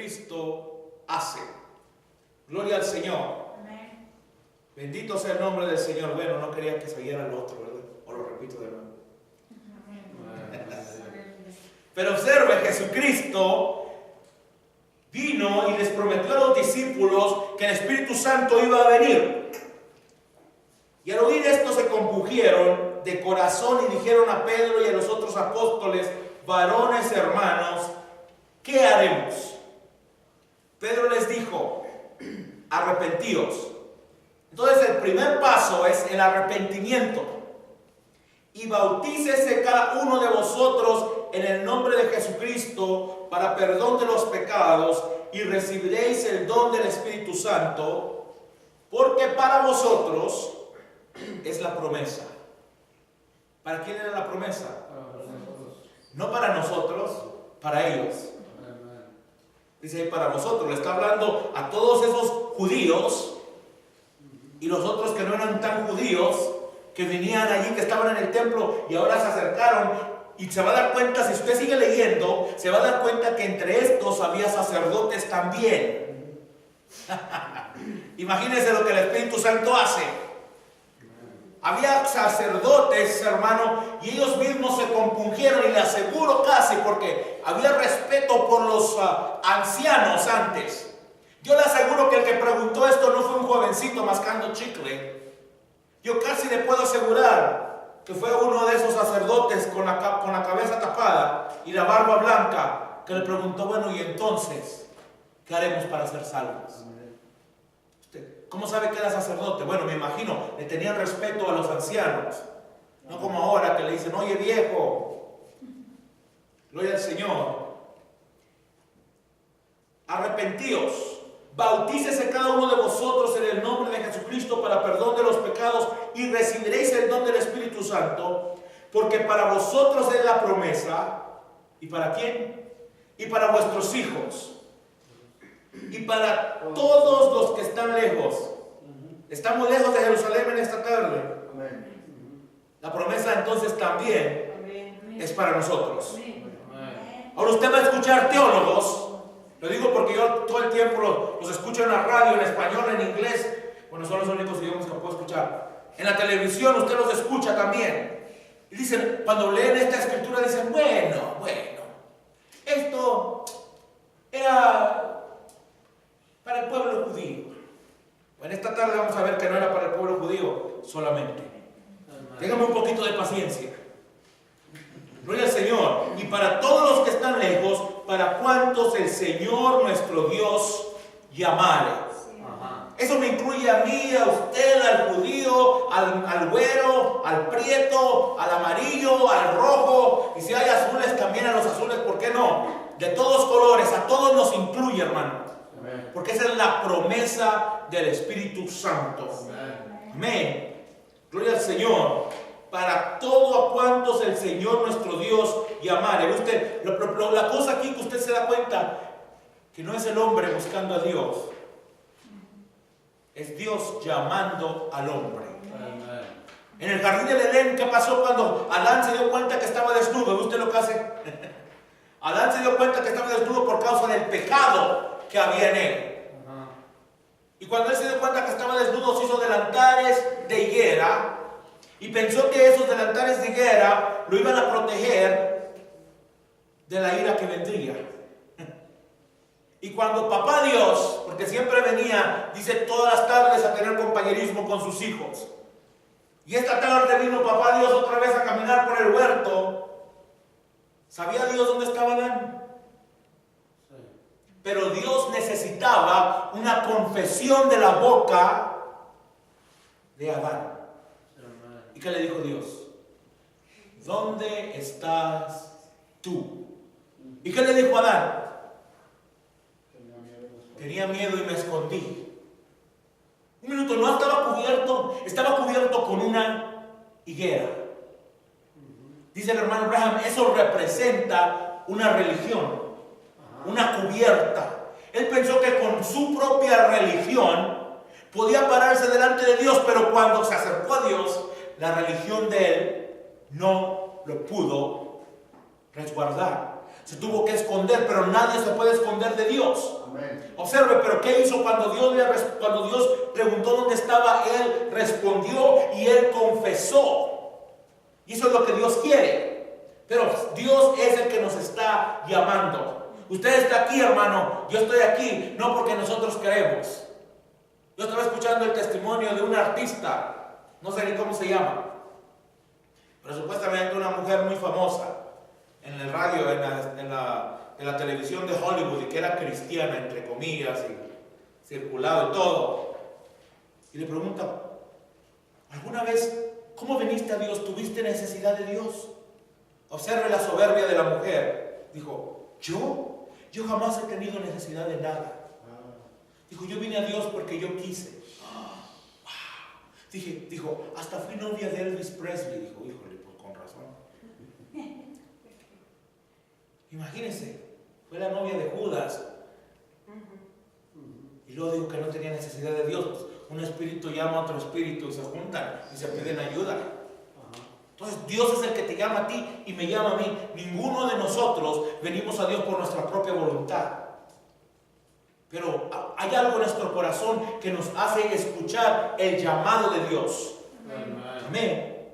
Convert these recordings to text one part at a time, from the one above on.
Jesucristo hace. Gloria al Señor. Amén. Bendito sea el nombre del Señor. Bueno, no quería que saliera el otro, ¿verdad? O lo repito de nuevo. Pero observe, Jesucristo vino y les prometió a los discípulos que el Espíritu Santo iba a venir. Y al oír esto se compungieron de corazón y dijeron a Pedro y a los otros apóstoles: varones hermanos, ¿qué haremos? Pedro les dijo: arrepentíos. Entonces el primer paso es el arrepentimiento. Y bautícese cada uno de vosotros en el nombre de Jesucristo para perdón de los pecados, y recibiréis el don del Espíritu Santo, porque para vosotros es la promesa. ¿Para quién era la promesa? No para nosotros, para ellos. Dice ahí para vosotros. Le está hablando a todos esos judíos y los otros que no eran tan judíos, que venían allí, que estaban en el templo y ahora se acercaron. Y se va a dar cuenta, si usted sigue leyendo, se va a dar cuenta que entre estos había sacerdotes también. Imagínense lo que el Espíritu Santo hace. Había sacerdotes, hermano, y ellos mismos se compungieron, y le aseguro casi, porque había respeto por los ancianos antes. Yo le aseguro que el que preguntó esto no fue un jovencito mascando chicle. Yo casi le puedo asegurar que fue uno de esos sacerdotes con la cabeza tapada y la barba blanca, que le preguntó: bueno, y entonces, ¿qué haremos para ser salvos? ¿Cómo sabe que era sacerdote? Bueno, me imagino, le tenían respeto a los ancianos. No como ahora que le dicen: oye viejo. Gloria al Señor. Arrepentíos, bautícese cada uno de vosotros en el nombre de Jesucristo para perdón de los pecados, y recibiréis el don del Espíritu Santo, porque para vosotros es la promesa. ¿Y para quién? Y para vuestros hijos, y para todos los que están lejos. Estamos lejos de Jerusalén en esta tarde. La promesa entonces también es para nosotros. Ahora usted va a escuchar teólogos. Lo digo porque yo todo el tiempo los escucho en la radio, en español, en inglés. Bueno, son los únicos idiomas que puedo escuchar. En la televisión usted los escucha también. Y dicen, cuando leen esta escritura, dicen: bueno, esto era para el pueblo judío. Bueno, esta tarde vamos a ver que no era para el pueblo judío solamente. Téngame un poquito de paciencia. Gloria al Señor. Y para todos los que están lejos, para cuantos el Señor nuestro Dios llamare. Eso me incluye a mí, a usted, al judío, al güero, al prieto, al amarillo, al rojo. Y si hay azules, también a los azules, ¿por qué no? De todos colores, a todos nos incluye, hermano. Porque esa es la promesa del Espíritu Santo. Amén. Gloria al Señor. Para todo a cuantos el Señor nuestro Dios llamare. Usted, la cosa aquí que usted se da cuenta, que no es el hombre buscando a Dios, es Dios llamando al hombre. En el jardín del Edén, ¿qué pasó cuando Adán se dio cuenta que estaba desnudo? ¿Ve usted lo que hace? Adán se dio cuenta que estaba desnudo por causa del pecado que había en él. Y cuando él se dio cuenta que estaba desnudo, se hizo delantares de higuera. Y pensó que esos delantares de higuera lo iban a proteger de la ira que vendría. Y cuando papá Dios, porque siempre venía, dice, todas las tardes a tener compañerismo con sus hijos. Y esta tarde vino papá Dios otra vez a caminar por el huerto. ¿Sabía Dios dónde estaba Adán? Pero Dios necesitaba una confesión de la boca de Adán. ¿Y qué le dijo Dios? ¿Dónde estás tú? ¿Y qué le dijo Adán? Tenía miedo y me escondí. Un minuto, no estaba cubierto, estaba cubierto con una higuera. Dice el hermano Abraham, eso representa una religión, una cubierta. Él pensó que con su propia religión podía pararse delante de Dios, pero cuando se acercó a Dios, la religión de él no lo pudo resguardar. Se tuvo que esconder, pero nadie se puede esconder de Dios. Amén. Observe, pero ¿qué hizo cuando Dios preguntó dónde estaba? Él respondió y él confesó. Y eso es lo que Dios quiere. Pero Dios es el que nos está llamando. Usted está aquí, hermano. Yo estoy aquí, no porque nosotros queremos. Yo estaba escuchando el testimonio de un artista, no sé ni cómo se llama, pero supuestamente una mujer muy famosa en el radio, en la televisión de Hollywood, y que era cristiana, entre comillas, y circulado y todo. Y le pregunta, ¿alguna vez cómo viniste a Dios? ¿Tuviste necesidad de Dios? Observe la soberbia de la mujer. Dijo, yo jamás he tenido necesidad de nada. Dijo, yo vine a Dios porque yo quise. Dijo, hasta fui novia de Elvis Presley. Dijo, híjole, pues con razón. Imagínense, fue la novia de Judas. Y luego dijo que no tenía necesidad de Dios. Pues un espíritu llama a otro espíritu y se juntan y se piden ayuda. Entonces Dios es el que te llama a ti y me llama a mí. Ninguno de nosotros venimos a Dios por nuestra propia voluntad. Pero hay algo en nuestro corazón que nos hace escuchar el llamado de Dios. Amén.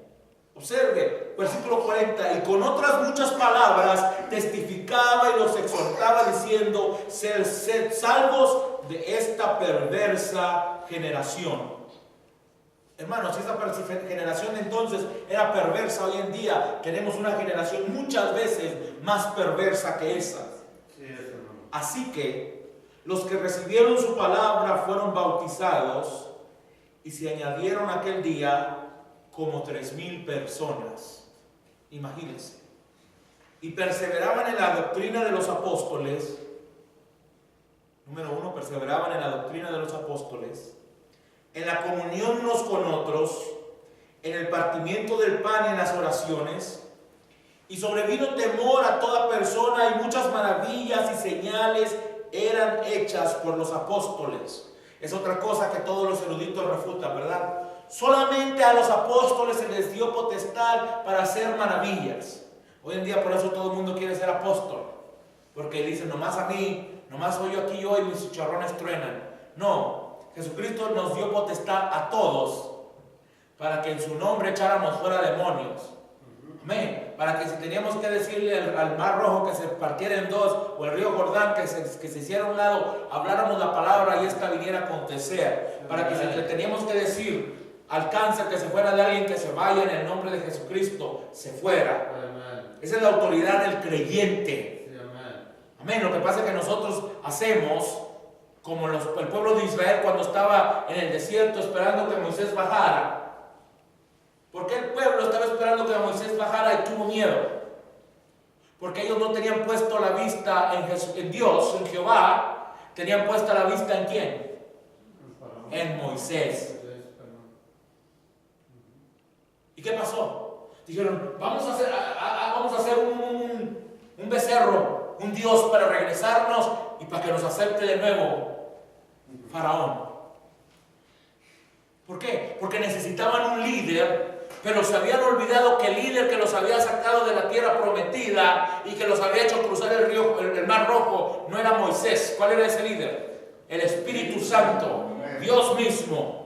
Observe, versículo 40. Y con otras muchas palabras testificaba y los exhortaba diciendo, sed salvos de esta perversa generación. Hermanos, si esta generación entonces era perversa, hoy en día tenemos una generación muchas veces más perversa que esa. Así que los que recibieron su palabra fueron bautizados y se añadieron aquel día como 3,000 personas. Imagínense. Y perseveraban en la doctrina de los apóstoles. Número 1, perseveraban en la doctrina de los apóstoles, en la comunión unos con otros, en el partimiento del pan y en las oraciones. Y sobrevino temor a toda persona y muchas maravillas y señales eran hechas por los apóstoles. Es otra cosa que todos los eruditos refutan, ¿verdad? Solamente a los apóstoles se les dio potestad para hacer maravillas. Hoy en día por eso todo el mundo quiere ser apóstol, porque dicen, nomás a mí, nomás soy yo aquí hoy y mis chicharrones truenan. No, Jesucristo nos dio potestad a todos para que en su nombre echáramos fuera demonios. Amén. Para que si teníamos que decirle al mar rojo que se partiera en dos, o el río Jordán que se hiciera a un lado, habláramos la palabra y esta viniera a acontecer. Para que si le teníamos que decir al cáncer que se fuera de alguien, que se vaya en el nombre de Jesucristo, se fuera. Amén. Esa es la autoridad del creyente. Sí, amén. Lo que pasa es que nosotros hacemos como el pueblo de Israel cuando estaba en el desierto esperando que Moisés bajara. ¿Por qué el pueblo estaba esperando que Moisés bajara y tuvo miedo? Porque ellos no tenían puesto la vista en Dios, en Jehová. Tenían puesta la vista ¿en quién? En Moisés. ¿Y qué pasó? Dijeron, vamos a hacer un becerro, un Dios para regresarnos y para que nos acepte de nuevo Faraón. ¿Por qué? Porque necesitaban un líder. Pero se habían olvidado que el líder que los había sacado de la tierra prometida y que los había hecho cruzar el mar rojo no era Moisés. ¿Cuál era ese líder? El Espíritu Santo, Dios mismo.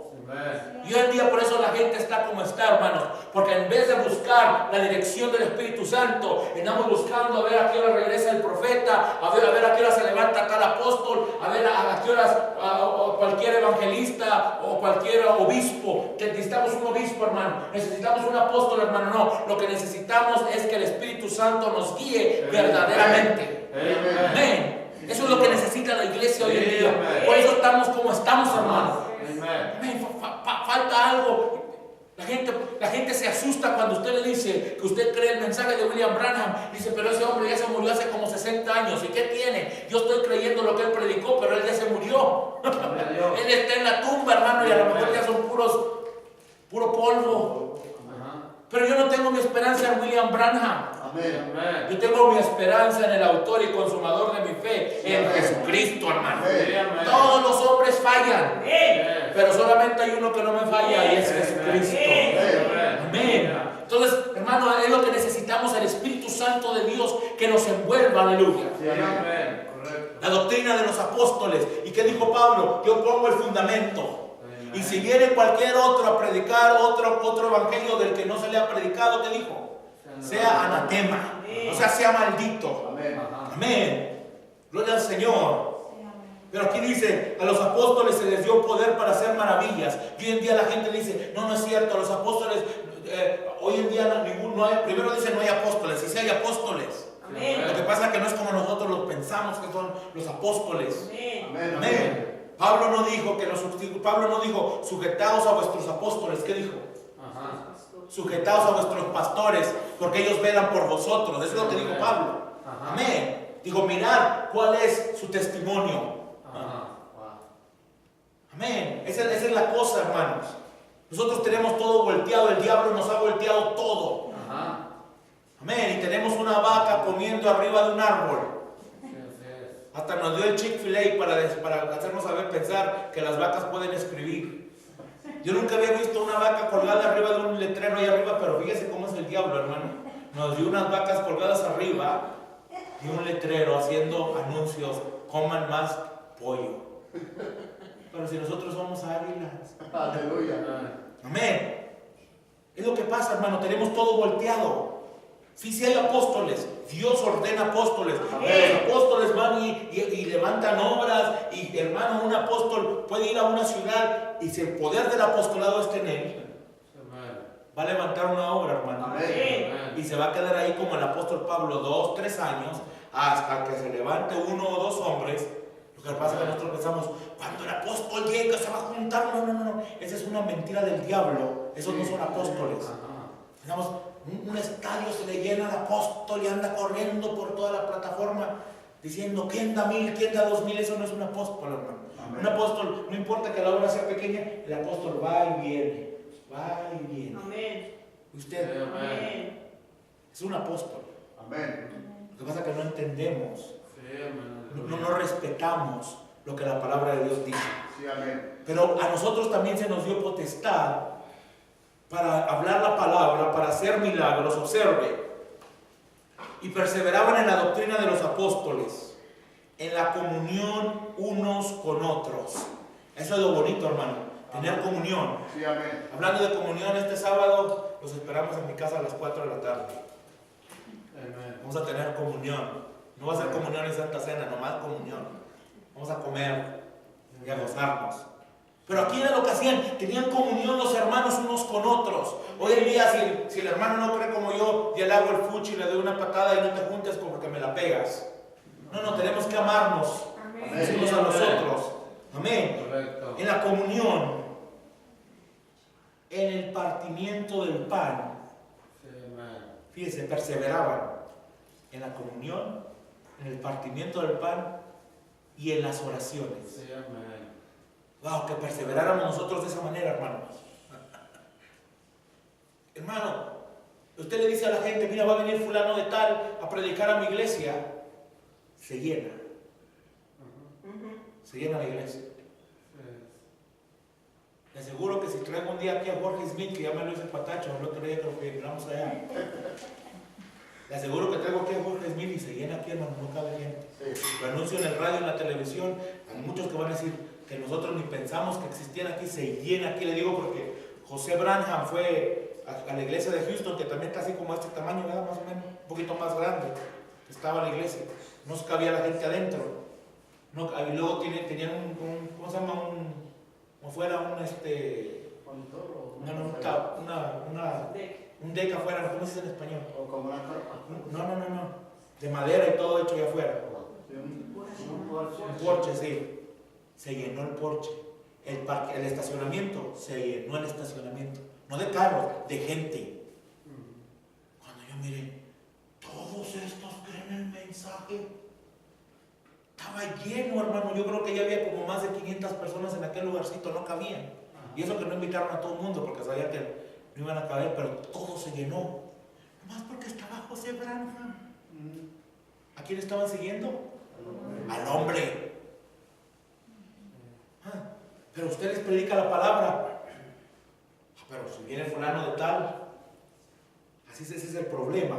Y hoy en día por eso la gente está como está, hermanos, porque en vez de buscar la dirección del Espíritu Santo, estamos buscando a ver a qué hora regresa el profeta, a ver a qué hora se levanta tal apóstol, a ver a qué horas cualquier evangelista o cualquier obispo. Que necesitamos un obispo, hermano, necesitamos un apóstol, hermano. No, lo que necesitamos es que el Espíritu Santo nos guíe verdaderamente. Amén. Eso es lo que necesita la iglesia hoy en día. Por eso estamos como estamos, hermano. Falta algo. La gente se asusta cuando usted le dice que usted cree el mensaje de William Branham. Dice, pero ese hombre ya se murió hace como 60 años. ¿Y qué tiene? Yo estoy creyendo lo que él predicó, pero él ya se murió. Él está en la tumba, hermano, y a lo mejor ya son puro polvo. Pero yo no tengo mi esperanza en William Branham. Amén. Yo tengo mi esperanza en el autor y consumador de mi fe, en Jesucristo, hermano. Amén. Todos los hombres fallan, pero solamente hay uno que no me falla y es Jesucristo. Amén. Entonces, hermano, es lo que necesitamos, el Espíritu Santo de Dios que que nos envuelva, aleluya. Sí, amén. Correcto. La doctrina de los apóstoles. ¿Y qué dijo Pablo? Yo pongo el fundamento. Amén. Y si viene cualquier otro a predicar otro evangelio del que no se le ha predicado, ¿qué dijo? Sea anatema. O sea, sea maldito. Amén. Amén. Gloria al Señor. Pero aquí dice, a los apóstoles se les dio poder para hacer maravillas. Y hoy en día la gente dice, no es cierto, a los apóstoles, hoy en día no hay, primero dice no hay apóstoles, y sí hay apóstoles. Amén. Lo que pasa es que no es como nosotros los pensamos que son los apóstoles. Amén. Amén. Pablo no dijo sujetaos a vuestros apóstoles. ¿Qué dijo? Ajá. Sujetaos a vuestros pastores, porque ellos velan por vosotros. Eso es lo que dijo Pablo. Ajá. Amén. Digo, mirad cuál es su testimonio. Ajá. Amén. Esa es la cosa, hermanos. Nosotros tenemos todo volteado. El diablo nos ha volteado todo. Ajá. Amén. Y tenemos una vaca comiendo arriba de un árbol. Sí, así es. Hasta nos dio el Chick-fil-A para hacernos saber pensar que las vacas pueden escribir. Yo nunca había visto una vaca colgada arriba de un letrero ahí arriba, pero fíjese cómo es el diablo, hermano. Nos dio unas vacas colgadas arriba de un letrero haciendo anuncios: coman más pollo. Pero si nosotros somos águilas. Aleluya. Amén. Es lo que pasa, hermano. Tenemos todo volteado. Sí hay apóstoles. Dios ordena apóstoles. Amén. Los apóstoles van y levantan obras. Y hermano, un apóstol puede ir a una ciudad y si el poder del apostolado está en él, va a levantar una obra, hermano. Amén. Y se va a quedar ahí como el apóstol Pablo 2, 3 años hasta que se levante uno o dos hombres. Lo que pasa es que nosotros pensamos, cuando el apóstol llega se va a juntar. No. Esa es una mentira del diablo. Esos no son apóstoles. Pensamos, un estadio se le llena al apóstol y anda corriendo por toda la plataforma diciendo, ¿quién da 1000? ¿Quién da 2000? Eso no es un apóstol, hermano. Amén. Un apóstol, no importa que la obra sea pequeña, el apóstol va y viene. Va y viene. Amén. Usted Amén. es un apóstol. Amén. Lo que pasa es que no entendemos, Sí, amén. no respetamos lo que la palabra de Dios dice. Sí, amén. Pero a nosotros también se nos dio potestad para hablar la palabra, para hacer milagros. Observe. Y perseveraban en la doctrina de los apóstoles, en la comunión unos con otros. Eso es lo bonito, hermano, tener comunión. Sí, amén. Hablando de comunión, este sábado los esperamos en mi casa a las 4 de la tarde. Amén. Vamos a tener comunión. No va a ser comunión y santa cena, nomás comunión. Vamos a comer y a gozarnos. Pero aquí era lo que hacían, tenían comunión los hermanos unos con otros. Hoy en día, si el hermano no cree como yo, ya le hago el fuchi y le doy una patada y no te juntes porque me la pegas. No, tenemos que amarnos Amén. unos a los otros. Amén. Correcto. En la comunión, en el partimiento del pan. Sí, amén. Fíjense, perseveraban en la comunión, en el partimiento del pan y en las oraciones. Sí, amén. Wow, que perseveráramos nosotros de esa manera, hermano. Hermano, usted le dice a la gente, mira, va a venir fulano de tal a predicar a mi iglesia. Se llena. Se llena la iglesia. Le aseguro que si traigo un día aquí a Jorge Smith, que ya me lo hizo el patacho, el otro día creo que entramos allá. Le aseguro que traigo aquí a Jorge Smith y se llena aquí, hermano, no cabe gente. Lo anuncio en el radio, en la televisión. Hay muchos que van a decir que nosotros ni pensamos que existían aquí, se llena aquí. Le digo porque José Branham fue a la iglesia de Houston, que también casi como este tamaño, ¿verdad? Más o menos, un poquito más grande. Estaba la iglesia, no se cabía la gente adentro. No, y luego tenían ¿cómo se llama? Como fuera un deck afuera, ¿cómo se dice en español? O como una carpa. No, de madera y todo hecho allá afuera. Un porche, sí. Se llenó el porche. El estacionamiento, se llenó el estacionamiento. No de carros, de gente. Cuando yo miré, todos estos creen el mensaje. Estaba lleno, hermano. Yo creo que ya había como más de 500 personas en aquel lugarcito, no cabían. Y eso que no invitaron a todo el mundo porque sabían que no iban a caber, pero todo se llenó. Nomás porque estaba José Branham. ¿A quién estaban siguiendo? Al hombre. Pero usted les predica la palabra. Pero si viene fulano de tal, ese es el problema.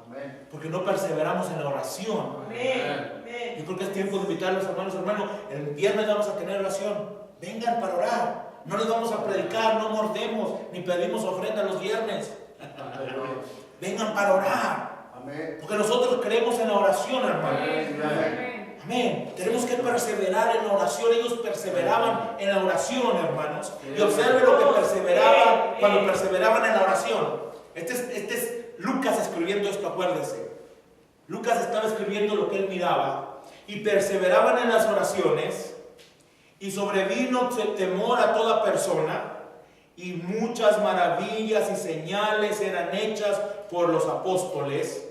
Amén. porque no perseveramos en la oración. Amén. Yo creo que es tiempo de invitar a los hermanos, el viernes vamos a tener oración, vengan para orar, no les vamos a predicar, no mordemos, ni pedimos ofrenda los viernes, Aleluya. vengan para orar, Amén. porque nosotros creemos en la oración, hermano. Amén. Amén. Tenemos que perseverar en la oración. Ellos perseveraban en la oración, hermanos. Y observen lo que perseveraban cuando perseveraban en la oración. Este es Lucas escribiendo esto, acuérdense. Lucas estaba escribiendo lo que él miraba. Y perseveraban en las oraciones. Y sobrevino temor a toda persona. Y muchas maravillas y señales eran hechas por los apóstoles.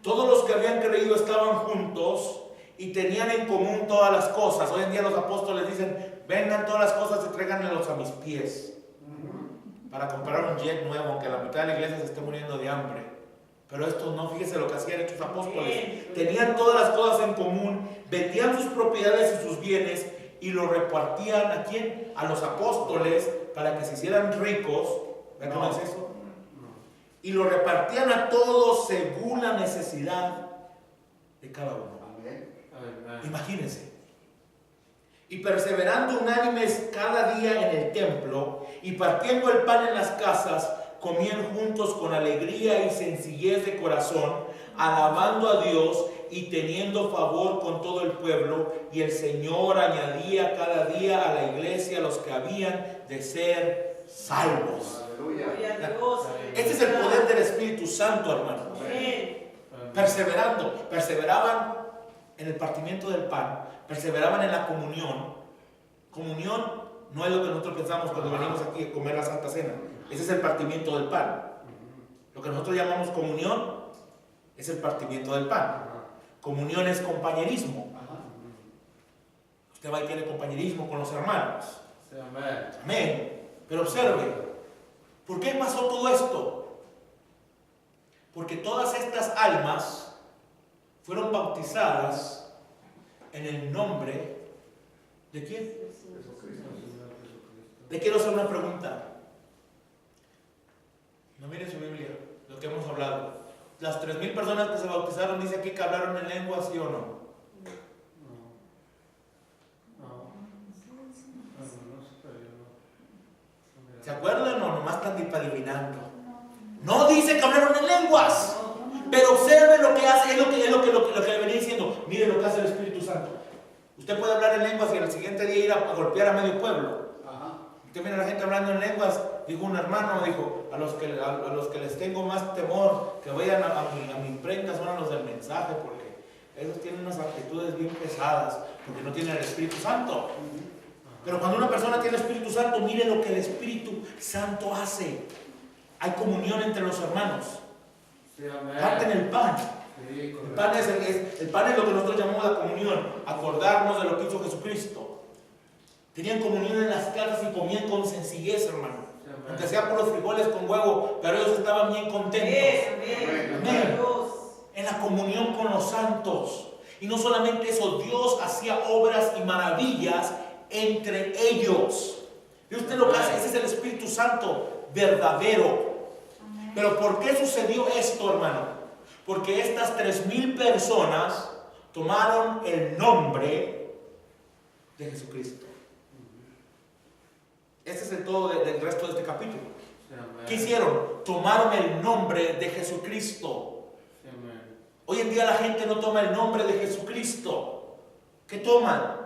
Todos los que habían creído estaban juntos y tenían en común todas las cosas. Hoy en día los apóstoles dicen, vengan todas las cosas y tráiganmelos a mis pies. Para comprar un jet nuevo, aunque la mitad de la iglesia se esté muriendo de hambre. Pero esto no, fíjese lo que hacían estos apóstoles. Tenían todas las cosas en común, vendían sus propiedades y sus bienes y lo repartían ¿a quién? A los apóstoles para que se hicieran ricos. ¿Ven cómo es eso? Y lo repartían a todos según la necesidad de cada uno. Amén. Imagínense. Y perseverando unánimes cada día en el templo y partiendo el pan en las casas, comían juntos con alegría y sencillez de corazón, alabando a Dios y teniendo favor con todo el pueblo. Y el Señor añadía cada día a la iglesia los que habían de ser salvos. Aleluya. Este es el poder del Espíritu Santo, hermano. Perseverando, perseveraban en el partimiento del pan, perseveraban en la comunión. Comunión no es lo que nosotros pensamos cuando venimos aquí a comer la Santa Cena. Ese es el partimiento del pan. Lo que nosotros llamamos comunión es el partimiento del pan. Comunión es compañerismo. Usted va y tiene compañerismo con los hermanos. Amén. Pero observe, ¿por qué pasó todo esto? Porque todas estas almas fueron bautizadas en el nombre ¿de quién? Le quiero hacer una pregunta. No mire su Biblia, lo que hemos hablado. Las 3,000 personas que se bautizaron, dice aquí que hablaron en lengua, ¿sí o no? ¿Se acuerdan o nomás están adivinando? No dice que hablaron en lenguas. Pero observe lo que hace, es lo que le venía diciendo. Mire lo que hace el Espíritu Santo. Usted puede hablar en lenguas y al siguiente día ir a golpear a medio pueblo. Usted mira a la gente hablando en lenguas. Dijo un hermano, dijo, a los que les tengo más temor, que vayan a mi imprenta, son a los del mensaje, porque ellos tienen unas actitudes bien pesadas, porque no tienen el Espíritu Santo. Pero cuando una persona tiene el Espíritu Santo, mire lo que el Espíritu Santo hace. Hay comunión entre los hermanos. Parten el pan. El pan es lo que nosotros llamamos la comunión, acordarnos de lo que hizo Jesucristo. Tenían comunión en las casas y comían con sencillez, hermano. Aunque sea por los frijoles con huevo, pero ellos estaban bien contentos. Amén. En la comunión con los santos. Y no solamente eso, Dios hacía obras y maravillas entre ellos. ¿Y usted lo que hace? Ese es el Espíritu Santo verdadero. Pero ¿por qué sucedió esto, hermano? Porque estas 3,000 personas tomaron el nombre de Jesucristo. Este es el todo del resto de este capítulo. ¿Qué hicieron? Tomaron el nombre de Jesucristo. Hoy en día la gente no toma el nombre de Jesucristo. ¿Qué toman?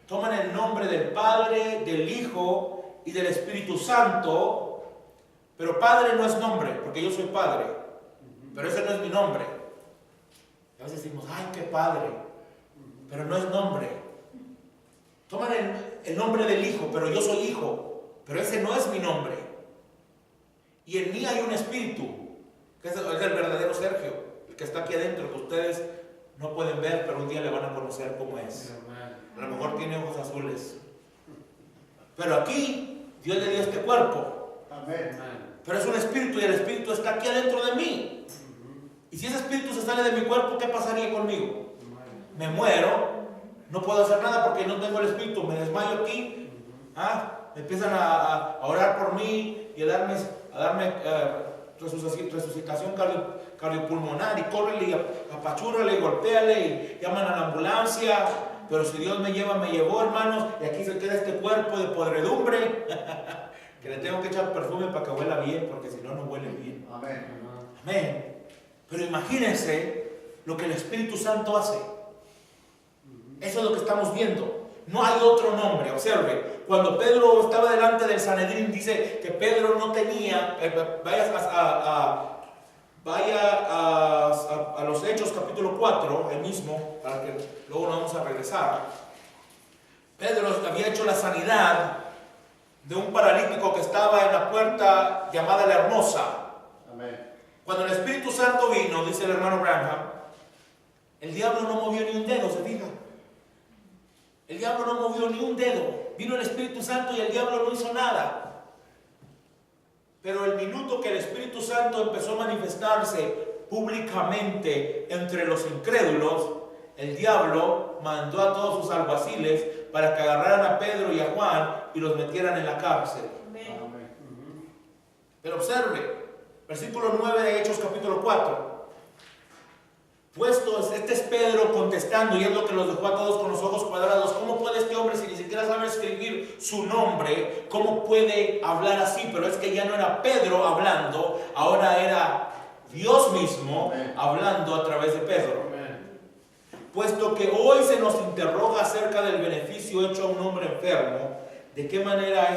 Toman el nombre del Padre, del Hijo y del Espíritu Santo. Pero Padre no es nombre, porque yo soy Padre. Pero ese no es mi nombre. A veces decimos, ay, qué Padre. Pero no es nombre. Toman el nombre del Hijo, pero yo soy Hijo. Pero ese no es mi nombre. Y en mí hay un espíritu, que es el verdadero Sergio, el que está aquí adentro, que ustedes no pueden ver, pero un día le van a conocer cómo es. A lo mejor tiene ojos azules. Pero aquí, Dios le dio este cuerpo. Pero es un espíritu y el espíritu está aquí adentro de mí. Y si ese espíritu se sale de mi cuerpo, ¿qué pasaría conmigo? Me muero, no puedo hacer nada porque no tengo el espíritu, me desmayo aquí. Me empiezan a orar por mí y a darme resucitación cardiopulmonar y córrele y apachúrale y golpéale y llaman a la ambulancia. Pero si Dios me lleva, me llevó, hermanos, y aquí se queda este cuerpo de podredumbre que le tengo que echar perfume para que huela bien, porque si no, no huele bien. Amén. Amén. Pero imagínense lo que el Espíritu Santo hace. Eso es lo que estamos viendo. No hay otro nombre. Observe, cuando Pedro estaba delante del Sanedrín, dice que Pedro no tenía, vaya a los Hechos capítulo 4, el mismo, para que luego nos vamos a regresar. Pedro había hecho la sanidad de un paralítico que estaba en la puerta llamada la Hermosa. Amén. Cuando el Espíritu Santo vino, dice el hermano Branham, el diablo no movió ni un dedo, ¿se fija? El diablo no movió ni un dedo. Vino el Espíritu Santo y el diablo no hizo nada. Pero el minuto que el Espíritu Santo empezó a manifestarse públicamente entre los incrédulos, el diablo mandó a todos sus alguaciles para que agarraran a Pedro y a Juan y los metieran en la cárcel. Amén. Pero observe, versículo 9 de Hechos capítulo 4. Puestos, este es Pedro contestando, y es lo que los dejó a todos con los ojos cuadrados. ¿Cómo puede este hombre, si ni siquiera sabe escribir su nombre, cómo puede hablar así? Pero es que ya no era Pedro hablando, ahora era Dios mismo hablando a través de Pedro. Puesto que hoy se nos interroga acerca del beneficio hecho a un hombre enfermo, de qué manera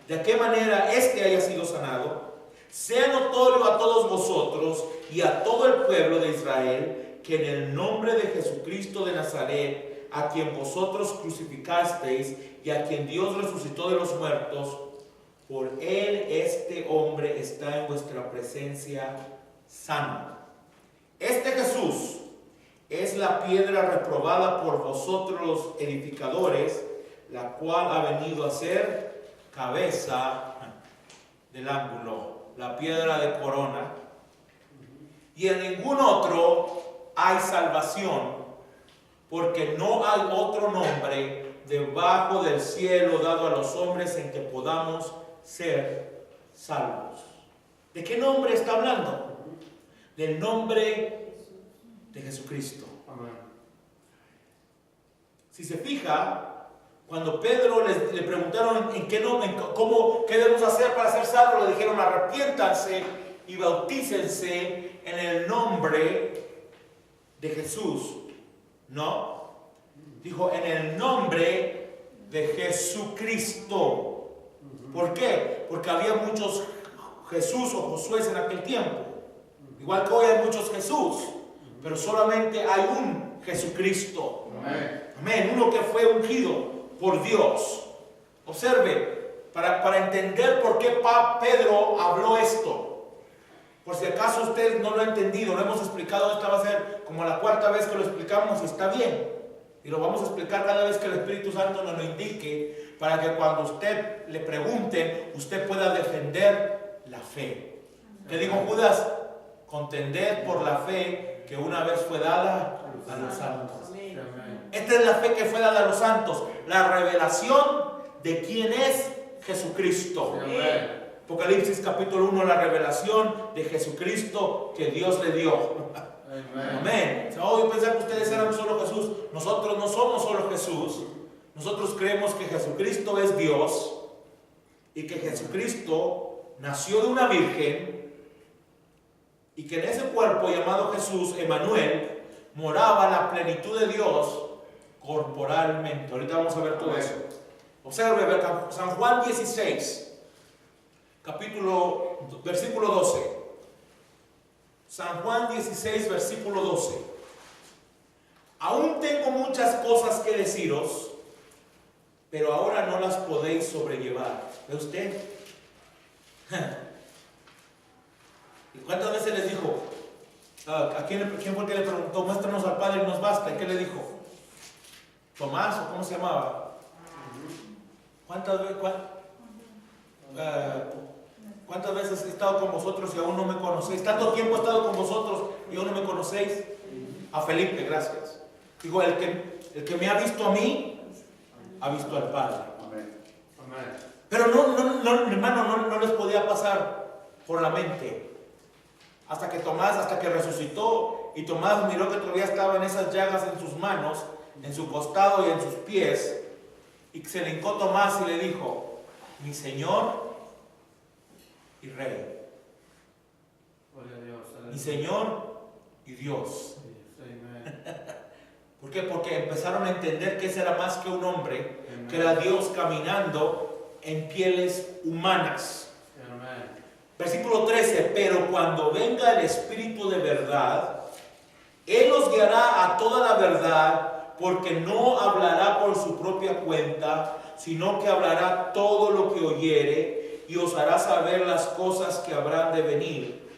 de qué manera este haya sido sanado, sea notorio a todos vosotros y a todo el pueblo de Israel que en el nombre de Jesucristo de Nazaret, a quien vosotros crucificasteis y a quien Dios resucitó de los muertos, por él este hombre está en vuestra presencia sano. Este Jesús es la piedra reprobada por vosotros los edificadores, la cual ha venido a ser cabeza del ángulo, la piedra de corona, y en ningún otro hay salvación, porque no hay otro nombre debajo del cielo dado a los hombres en que podamos ser salvos. ¿De qué nombre está hablando? Del nombre de Jesucristo. Amén. Si se fija, cuando Pedro le preguntaron en qué nombre, qué debemos hacer para ser salvos, le dijeron: arrepiéntanse y bautícense en el nombre de Jesús. No, dijo en el nombre de Jesucristo. ¿Por qué? Porque había muchos Jesús o Josué en aquel tiempo. Igual que hoy hay muchos Jesús, pero solamente hay un Jesucristo. Amén. Amén. Uno que fue ungido por Dios. Observe, para entender por qué Pedro habló esto. Por si acaso usted no lo ha entendido, lo hemos explicado, esta va a ser como la cuarta vez que lo explicamos y está bien. Y lo vamos a explicar cada vez que el Espíritu Santo nos lo indique, para que cuando usted le pregunte, usted pueda defender la fe. ¿Qué dijo Judas? Contended por la fe que una vez fue dada a los santos. Esta es la fe que fue dada a los santos, la revelación de quién es Jesucristo. Apocalipsis capítulo 1, la revelación de Jesucristo que Dios le dio. Amén. Yo pensé que ustedes eran solo Jesús. Nosotros no somos solo Jesús. Nosotros creemos que Jesucristo es Dios y que Jesucristo nació de una virgen y que en ese cuerpo llamado Jesús, Emmanuel, moraba la plenitud de Dios corporalmente. Ahorita vamos a ver todo eso. Observe San Juan 16, versículo 12. San Juan 16, versículo 12. Aún tengo muchas cosas que deciros, pero ahora no las podéis sobrellevar. ¿Ve usted? ¿Y cuántas veces les dijo? ¿A quién fue el que le preguntó? Muéstranos al Padre y nos basta. ¿Y qué le dijo? ¿Tomás o cómo se llamaba? ¿Cuántas veces he estado con vosotros y aún no me conocéis? Tanto tiempo he estado con vosotros y aún no me conocéis. A Felipe, gracias. Digo, el que me ha visto a mí, ha visto al Padre. Amén. Pero no, hermano, no les podía pasar por la mente. hasta que resucitó, y Tomás miró que todavía estaban esas llagas en sus manos, en su costado y en sus pies, y se le hincó Tomás y le dijo: mi Señor y Rey. Gloria a Dios. Mi Señor y Dios. Amén. ¿Por qué? Porque empezaron a entender que ese era más que un hombre, Amén. que era Dios caminando en pieles humanas. Amén. Versículo 13: pero cuando venga el Espíritu de verdad, Él los guiará a toda la verdad, porque no hablará por su propia cuenta, sino que hablará todo lo que oyere, y os hará saber las cosas que habrán de venir.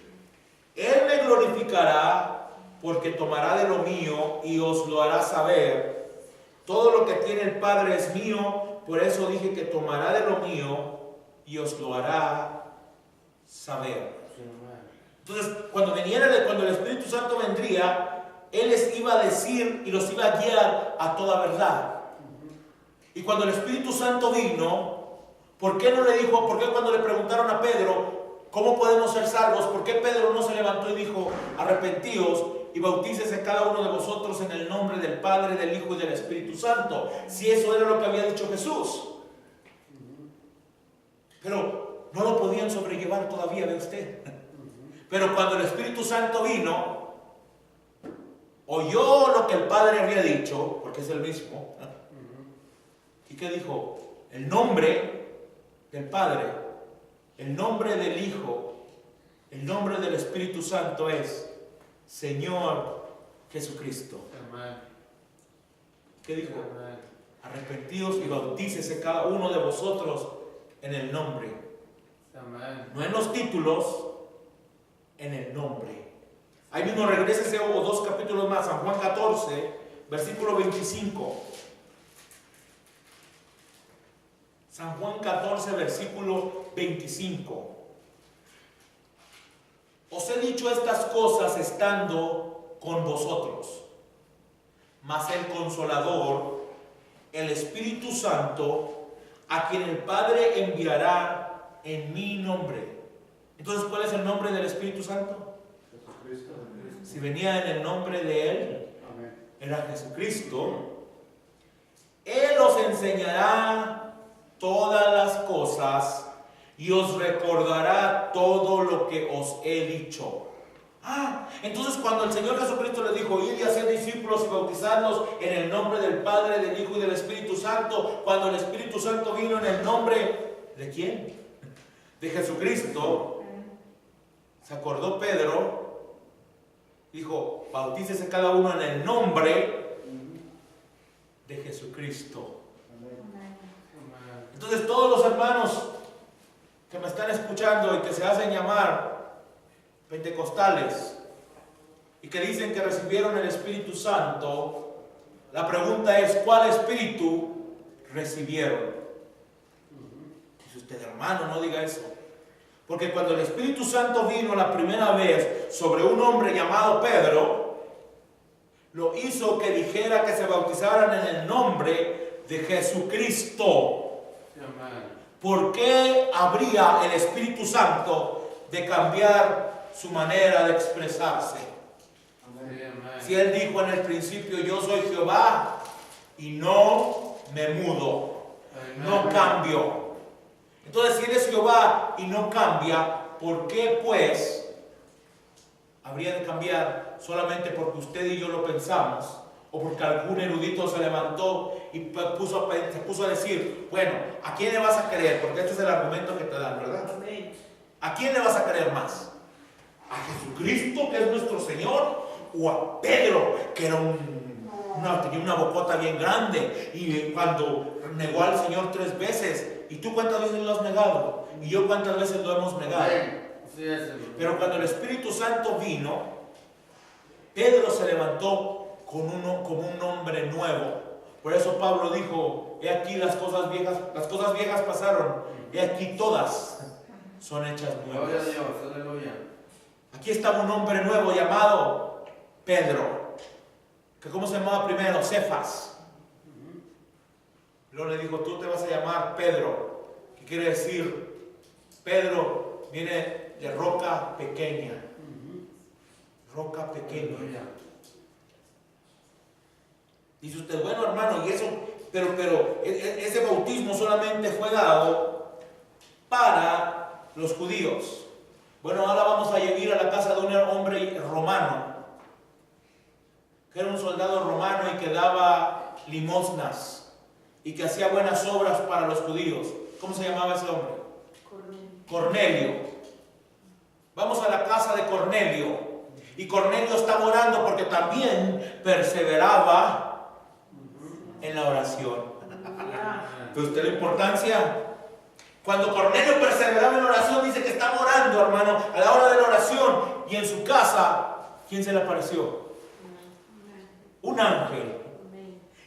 Él me glorificará, porque tomará de lo mío y os lo hará saber. Todo lo que tiene el Padre es mío, por eso dije que tomará de lo mío y os lo hará saber. Entonces, cuando el Espíritu Santo vendría, Él les iba a decir y los iba a guiar a toda verdad. Y cuando el Espíritu Santo vino, ¿por qué no le dijo? ¿Por qué cuando le preguntaron a Pedro cómo podemos ser salvos? ¿Por qué Pedro no se levantó y dijo: arrepentíos y bautícese cada uno de vosotros en el nombre del Padre, del Hijo y del Espíritu Santo? Si eso era lo que había dicho Jesús. Pero no lo podían sobrellevar todavía, ve usted. Pero cuando el Espíritu Santo vino, oyó lo que el Padre había dicho, porque es el mismo. ¿Y qué dijo? El nombre del Padre, el nombre del Hijo, el nombre del Espíritu Santo es Señor Jesucristo. Amén. ¿Qué dijo? Amén. Arrepentíos y bautícese cada uno de vosotros en el nombre. Amén. No en los títulos, en el nombre. Ahí mismo regrésese o 2 capítulos más, San Juan 14, versículo 25. San Juan 14, versículo 25. Os he dicho estas cosas estando con vosotros, mas el Consolador, el Espíritu Santo, a quien el Padre enviará en mi nombre. Entonces, ¿cuál es el nombre del Espíritu Santo? Jesucristo. Si venía en el nombre de Él, Amén. era Jesucristo. Él os enseñará todas las cosas y os recordará todo lo que os he dicho. Entonces cuando el Señor Jesucristo les dijo: id y haced discípulos y bautizadlos en el nombre del Padre, del Hijo y del Espíritu Santo, cuando el Espíritu Santo vino en el nombre ¿de quién? De Jesucristo, se acordó Pedro, dijo: bautícese cada uno en el nombre de Jesucristo. Entonces todos los hermanos que me están escuchando y que se hacen llamar pentecostales y que dicen que recibieron el Espíritu Santo, la pregunta es: ¿cuál Espíritu recibieron? Dice usted: hermano, no diga eso. Porque cuando el Espíritu Santo vino la primera vez sobre un hombre llamado Pedro, lo hizo que dijera que se bautizaran en el nombre de Jesucristo. ¿Por qué habría el Espíritu Santo de cambiar su manera de expresarse? Si Él dijo en el principio: yo soy Jehová y no me mudo, no cambio. Entonces, si Él es Jehová y no cambia, ¿por qué pues habría de cambiar solamente porque usted y yo lo pensamos? O porque algún erudito se levantó y se puso a decir: bueno, ¿a quién le vas a creer? Porque este es el argumento que te dan, ¿verdad? ¿A quién le vas a creer más? ¿A Jesucristo, que es nuestro Señor? ¿O a Pedro, que era tenía una bocota bien grande y cuando negó al Señor 3 veces? ¿Y tú cuántas veces lo has negado? ¿Y yo cuántas veces lo hemos negado? Pero cuando el Espíritu Santo vino, Pedro se levantó como un hombre nuevo. Por eso Pablo dijo: he aquí las cosas viejas pasaron, he aquí todas son hechas nuevas. Gloria a Dios, aleluya. Aquí estaba un hombre nuevo llamado Pedro, que ¿cómo se llamaba primero? Cefas. Luego le dijo: tú te vas a llamar Pedro, que quiere decir, Pedro viene de roca pequeña. roca pequeña. Aleluya. Dice usted, bueno hermano, y eso, pero ese bautismo solamente fue dado para los judíos. Bueno, ahora vamos a ir a la casa de un hombre romano, que era un soldado romano y que daba limosnas y que hacía buenas obras para los judíos. ¿Cómo se llamaba ese hombre? Cornelio. Vamos a la casa de Cornelio. Y Cornelio estaba orando porque también perseveraba en la oración. ¿Ve usted la importancia? Cuando Cornelio perseveraba en la oración, dice que estaba orando, hermano, a la hora de la oración. Y en su casa, ¿quién se le apareció? Un ángel.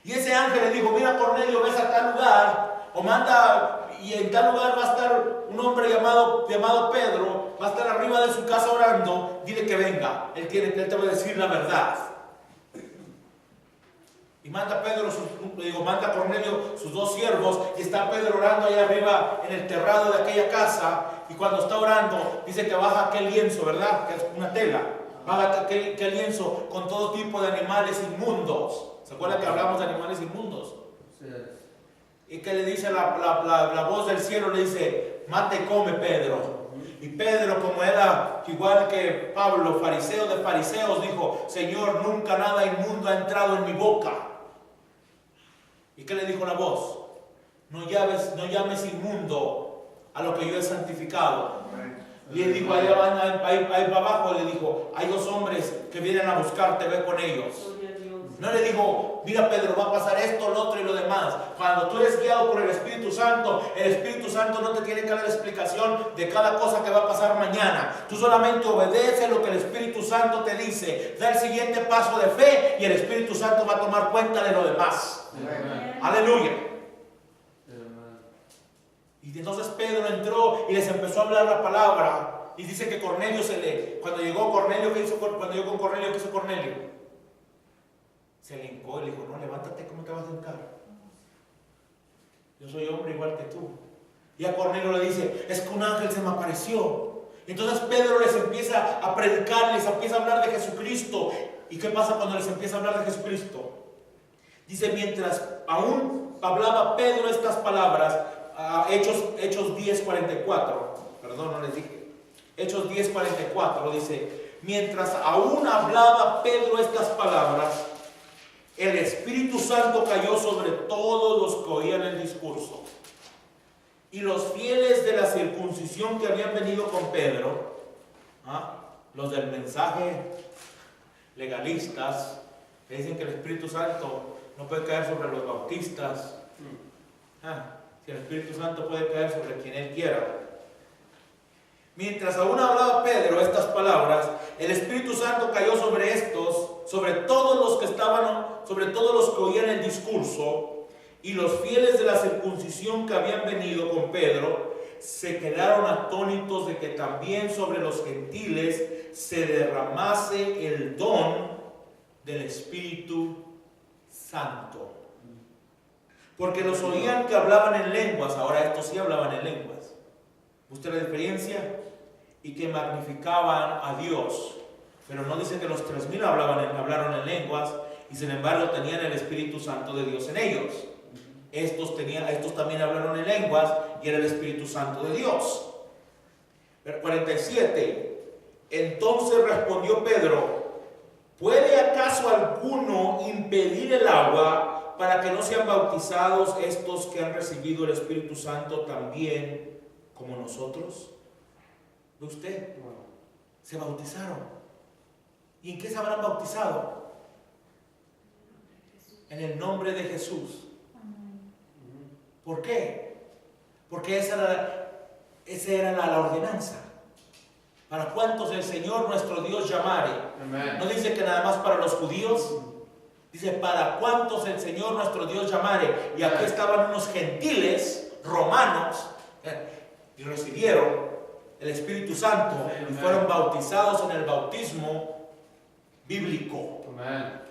Y ese ángel le dijo, mira Cornelio, ves a tal lugar, o manda, y en tal lugar va a estar un hombre llamado Pedro, va a estar arriba de su casa orando, dile que venga, él te va a decir la verdad. Y manda Cornelio sus dos siervos, y está Pedro orando allá arriba en el terrado de aquella casa, y cuando está orando, dice que baja aquel lienzo, ¿verdad? Que es una tela, baja aquel lienzo con todo tipo de animales inmundos. ¿Se acuerdan que hablamos de animales inmundos? Sí. Y que le dice la voz del cielo, le dice, mate y come Pedro. Y Pedro, como era igual que Pablo, fariseo de fariseos, dijo, Señor, nunca nada inmundo ha entrado en mi boca. ¿Y qué le dijo la voz? No llames inmundo a lo que yo he santificado. Y le dijo, ahí para abajo, le dijo, hay dos hombres que vienen a buscarte, ve con ellos. No le dijo, mira Pedro, va a pasar esto, lo otro y lo demás. Cuando tú eres guiado por el Espíritu Santo no te tiene que dar explicación de cada cosa que va a pasar mañana. Tú solamente obedeces lo que el Espíritu Santo te dice. Da el siguiente paso de fe y el Espíritu Santo va a tomar cuenta de lo demás. Amén. Aleluya. Amén. Y entonces Pedro entró y les empezó a hablar la palabra. Y dice que Cornelio cuando llegó con Cornelio, ¿qué hizo Cornelio? Se le hincó y le dijo, no, levántate, ¿cómo te vas a sentar? Yo soy hombre igual que tú. Y a Cornelio le dice, es que un ángel se me apareció. Entonces Pedro les empieza a predicar, les empieza a hablar de Jesucristo. ¿Y qué pasa cuando les empieza a hablar de Jesucristo? Dice, mientras aún hablaba Pedro estas palabras, Hechos 10:44, perdón, no les dije, Hechos 10:44 dice, mientras aún hablaba Pedro estas palabras, el Espíritu Santo cayó sobre todos los que oían el discurso. Y los fieles de la circuncisión que habían venido con Pedro, los del mensaje legalistas, que dicen que el Espíritu Santo no puede caer sobre los bautistas, si el Espíritu Santo puede caer sobre quien Él quiera. Mientras aún hablaba Pedro estas palabras, el Espíritu Santo cayó sobre todos los que oían el discurso, y los fieles de la circuncisión que habían venido con Pedro se quedaron atónitos de que también sobre los gentiles se derramase el don del Espíritu Santo. Porque los oían que hablaban en lenguas, ahora estos sí hablaban en lenguas. ¿Usted la diferencia? Y que magnificaban a Dios. Pero no dice que los 3,000 hablaron en lenguas y sin embargo tenían el Espíritu Santo de Dios en ellos. Estos también hablaron en lenguas y era el Espíritu Santo de Dios. 47. Entonces respondió Pedro, ¿puede acaso alguno impedir el agua para que no sean bautizados estos que han recibido el Espíritu Santo también como nosotros? ¿Ve usted? Se bautizaron. ¿Y en qué se habrán bautizado? En el nombre de Jesús. ¿Por qué? Porque esa era la ordenanza. ¿Para cuántos el Señor nuestro Dios llamare? Amén. No dice que nada más para los judíos. Dice, ¿para cuántos el Señor nuestro Dios llamare? Y aquí estaban unos gentiles romanos y recibieron el Espíritu Santo y fueron bautizados en el bautismo bíblico. Amén.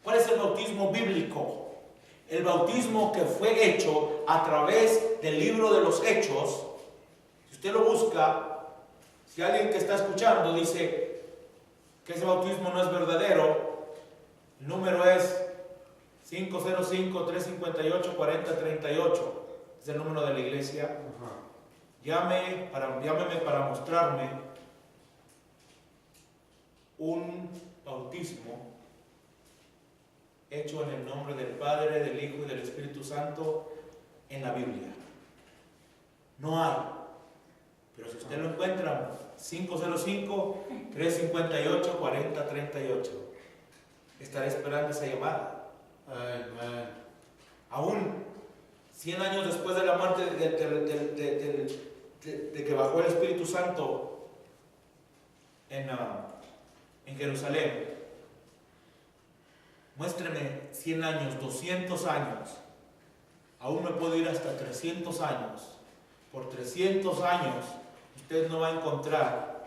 ¿Cuál es el bautismo bíblico? El bautismo que fue hecho a través del libro de los Hechos. Si usted lo busca, si alguien que está escuchando dice, que ese bautismo no es verdadero, el número es 505-358-4038. Es el número de la iglesia. Llámeme para mostrarme un bautismo hecho en el nombre del Padre, del Hijo y del Espíritu Santo en la Biblia. No hay. Pero si usted lo encuentra, 505-358-4038. Estaré esperando esa llamada. Amén. Aún 100 años después de la muerte de que bajó el Espíritu Santo en Jerusalén, muéstreme 100 años, 200 años, aún me puedo ir hasta 300 años. Por 300 años usted no va a encontrar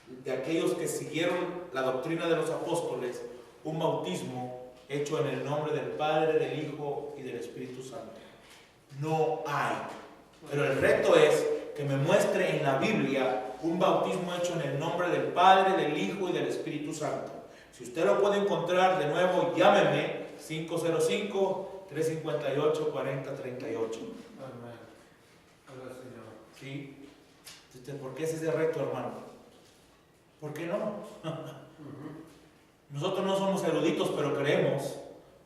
de aquellos que siguieron la doctrina de los apóstoles un bautismo hecho en el nombre del Padre, del Hijo y del Espíritu Santo. No hay. Pero el reto es que me muestre en la Biblia un bautismo hecho en el nombre del Padre, del Hijo y del Espíritu Santo. Si usted lo puede encontrar, de nuevo, llámeme 505-358-4038. Amén. Hola, Señor. ¿Sí? ¿Por qué es ese reto, hermano? ¿Por qué no? Nosotros no somos eruditos, pero creemos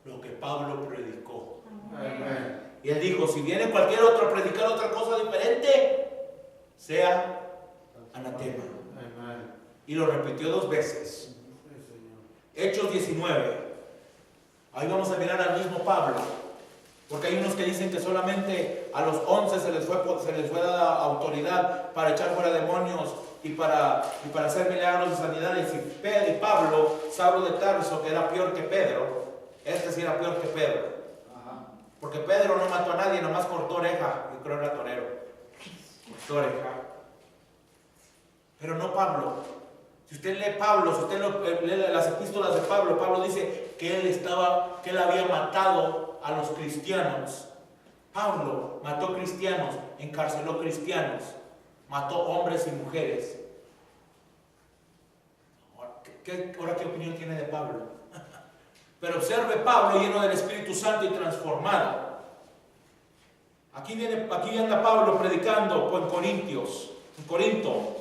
lo que Pablo predicó. Amén. Y él dijo, si viene cualquier otro a predicar otra cosa diferente, sea anatema. Amén. Y lo repitió 2 veces. Sí, Señor. Hechos 19. Ahí vamos a mirar al mismo Pablo. Porque hay unos que dicen que solamente a los 11 se les fue dada autoridad para echar fuera demonios y para hacer milagros de sanidades. Y Pablo, Saulo de Tarso, que era peor que Pedro, este sí era peor que Pedro. Porque Pedro no mató a nadie, nomás cortó oreja. Yo creo que era torero. Cortó oreja. Pero no Pablo. Si usted lee Pablo, si usted lee las epístolas de Pablo, Pablo dice que él había matado a los cristianos. Pablo mató cristianos, encarceló cristianos, mató hombres y mujeres. Ahora, ¿qué opinión tiene de Pablo? Pero observe Pablo lleno del Espíritu Santo y transformado. Aquí anda Pablo predicando en Corinto,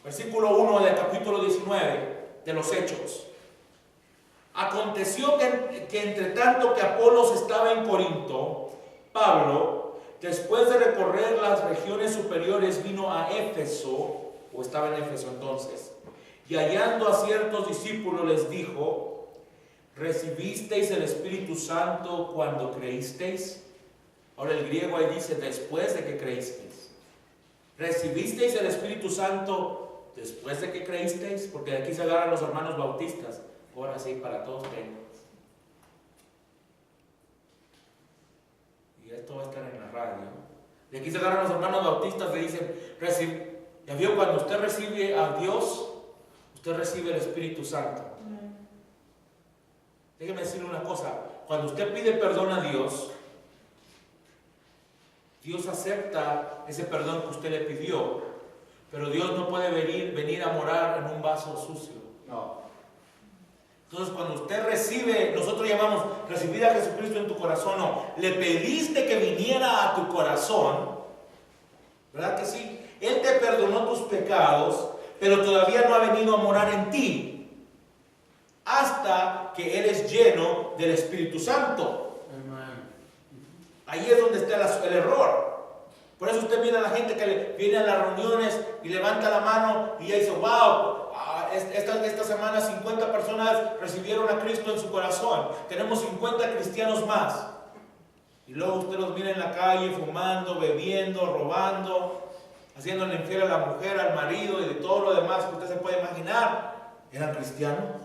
versículo 1 del capítulo 19 de los Hechos. Aconteció que entre tanto que Apolos estaba en Corinto, Pablo, después de recorrer las regiones superiores, vino a Éfeso, o estaba en Éfeso entonces, y hallando a ciertos discípulos les dijo: ¿recibisteis el Espíritu Santo cuando creísteis? Ahora el griego ahí dice después de que creísteis. ¿Recibisteis el Espíritu Santo después de que creísteis? Porque de aquí se agarran los hermanos bautistas. Ahora sí, para todos tengo. Y esto va a estar en la radio. De aquí se agarran los hermanos bautistas que dicen, ya vio, cuando usted recibe a Dios, usted recibe el Espíritu Santo. Déjeme decirle una cosa, cuando usted pide perdón a Dios, Dios acepta ese perdón que usted le pidió, pero Dios no puede venir a morar en un vaso sucio. No. Entonces cuando usted recibe, nosotros llamamos recibir a Jesucristo en tu corazón, no, le pediste que viniera a tu corazón, ¿verdad que sí? Él te perdonó tus pecados, pero todavía no ha venido a morar en ti. Hasta que eres lleno del Espíritu Santo. Amén. Ahí es donde está el error. Por eso usted mira a la gente que viene a las reuniones y levanta la mano y ya dice, wow, esta semana 50 personas recibieron a Cristo en su corazón. Tenemos 50 cristianos más. Y luego usted los mira en la calle fumando, bebiendo, robando, haciéndole infiel a la mujer, al marido y de todo lo demás que usted se puede imaginar. ¿Eran cristianos?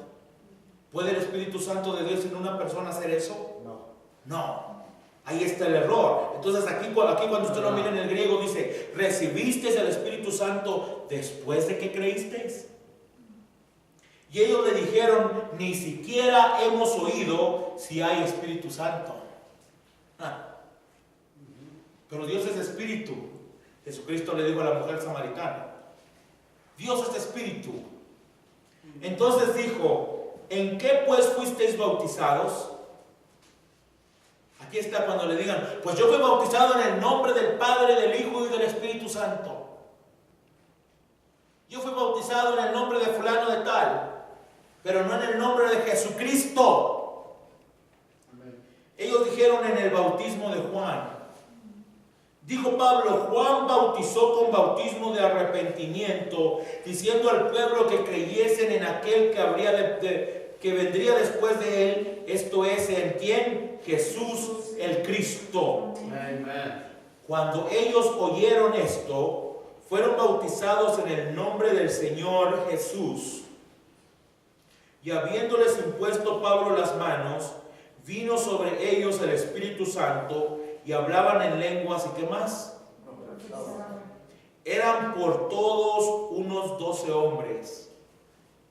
¿Puede el Espíritu Santo de Dios en una persona hacer eso? No. No. Ahí está el error. Entonces aquí cuando usted lo mira en el griego dice, ¿recibisteis el Espíritu Santo después de que creísteis? Y ellos le dijeron, ni siquiera hemos oído si hay Espíritu Santo. Pero Dios es Espíritu. Jesucristo le dijo a la mujer samaritana, Dios es Espíritu. Entonces dijo, ¿en qué pues fuisteis bautizados? Aquí está cuando le digan, pues yo fui bautizado en el nombre del Padre, del Hijo y del Espíritu Santo. Yo fui bautizado en el nombre de fulano de tal, pero no en el nombre de Jesucristo. Ellos dijeron en el bautismo de Juan. Dijo Pablo, Juan bautizó con bautismo de arrepentimiento, diciendo al pueblo que creyesen en aquel que que vendría después de él, esto es, ¿en quién? Jesús el Cristo. Amen. Cuando ellos oyeron esto, fueron bautizados en el nombre del Señor Jesús. Y habiéndoles impuesto Pablo las manos, vino sobre ellos el Espíritu Santo y hablaban en lenguas. ¿Y qué más? Eran por todos unos 12 hombres.